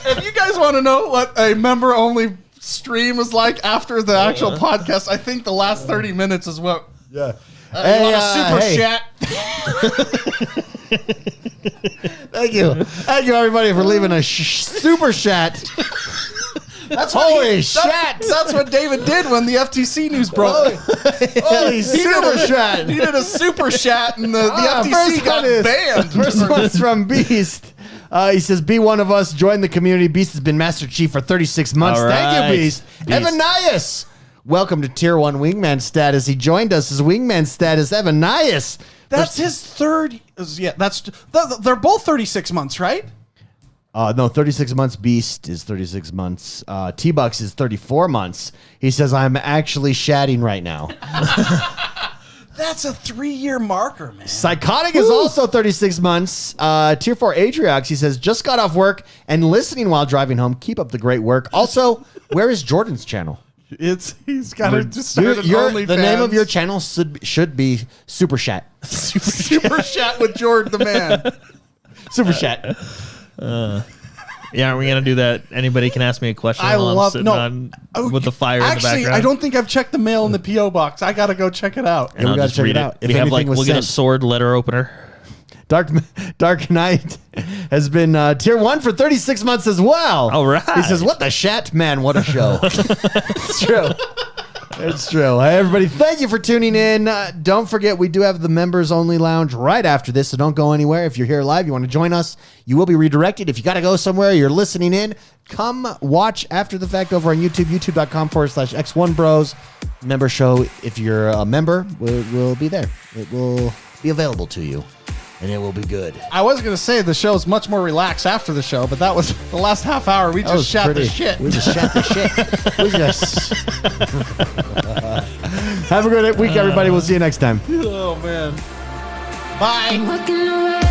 If you guys want to know what a member only stream is like after the actual podcast, I think the last 30 minutes is what. Yeah. You want a super chat? Thank you everybody for leaving a super chat. That's Holy shit! That's what David did when the FTC news broke. Holy super chat. He did a super chat, and the First FTC got one is- banned. First one's from Beast. He says, "Be one of us. Join the community." Beast has been Master Chief for 36 months. All Thank right. you, Beast. Evan Nias, welcome to Tier 1 Wingman status. He joined us as Wingman status. Evan Nias. That's his third. Yeah, they're both 36 months, right? No, 36 months. Beast is 36 months. T-Bucks is 34 months. He says, "I'm actually shatting right now." That's a 3-year marker, man. Psychotic is also 36 months. Tier 4 Adriox, he says, "Just got off work and listening while driving home. Keep up the great work." Also, where is Jordan's channel? He's got to just start an OnlyFans. The name of your channel should be Super Chat. Super chat with Jordan the man. Super Chat. Yeah, are we going to do that? Anybody can ask me a question I while I'm love sitting no on with the fire in the Actually, background? I don't think I've checked the mail in the PO box. I gotta go check it out. And we I'll gotta just check read it out. If We have anything was we'll get a sent. sword letter opener. Dark Knight has been Tier 1 for 36 months as well. All right. He says, "What the shat? Man, what a show." It's true. It's true. Hey, everybody, thank you for tuning in. Don't forget, we do have the members only lounge right after this, so don't go anywhere. If you're here live, you want to join us, you will be redirected. If you got to go somewhere, you're listening in, come watch after the fact over on YouTube, youtube.com/X1Bros. Member show, if you're a member, will be there. It will be available to you, and it will be good. I was gonna say the show's much more relaxed after the show, but that was the last half hour. We That just was shat the pretty- shit. We just shat the shit. We just... Have a good week, everybody. We'll see you next time. Oh man. Bye. Walking around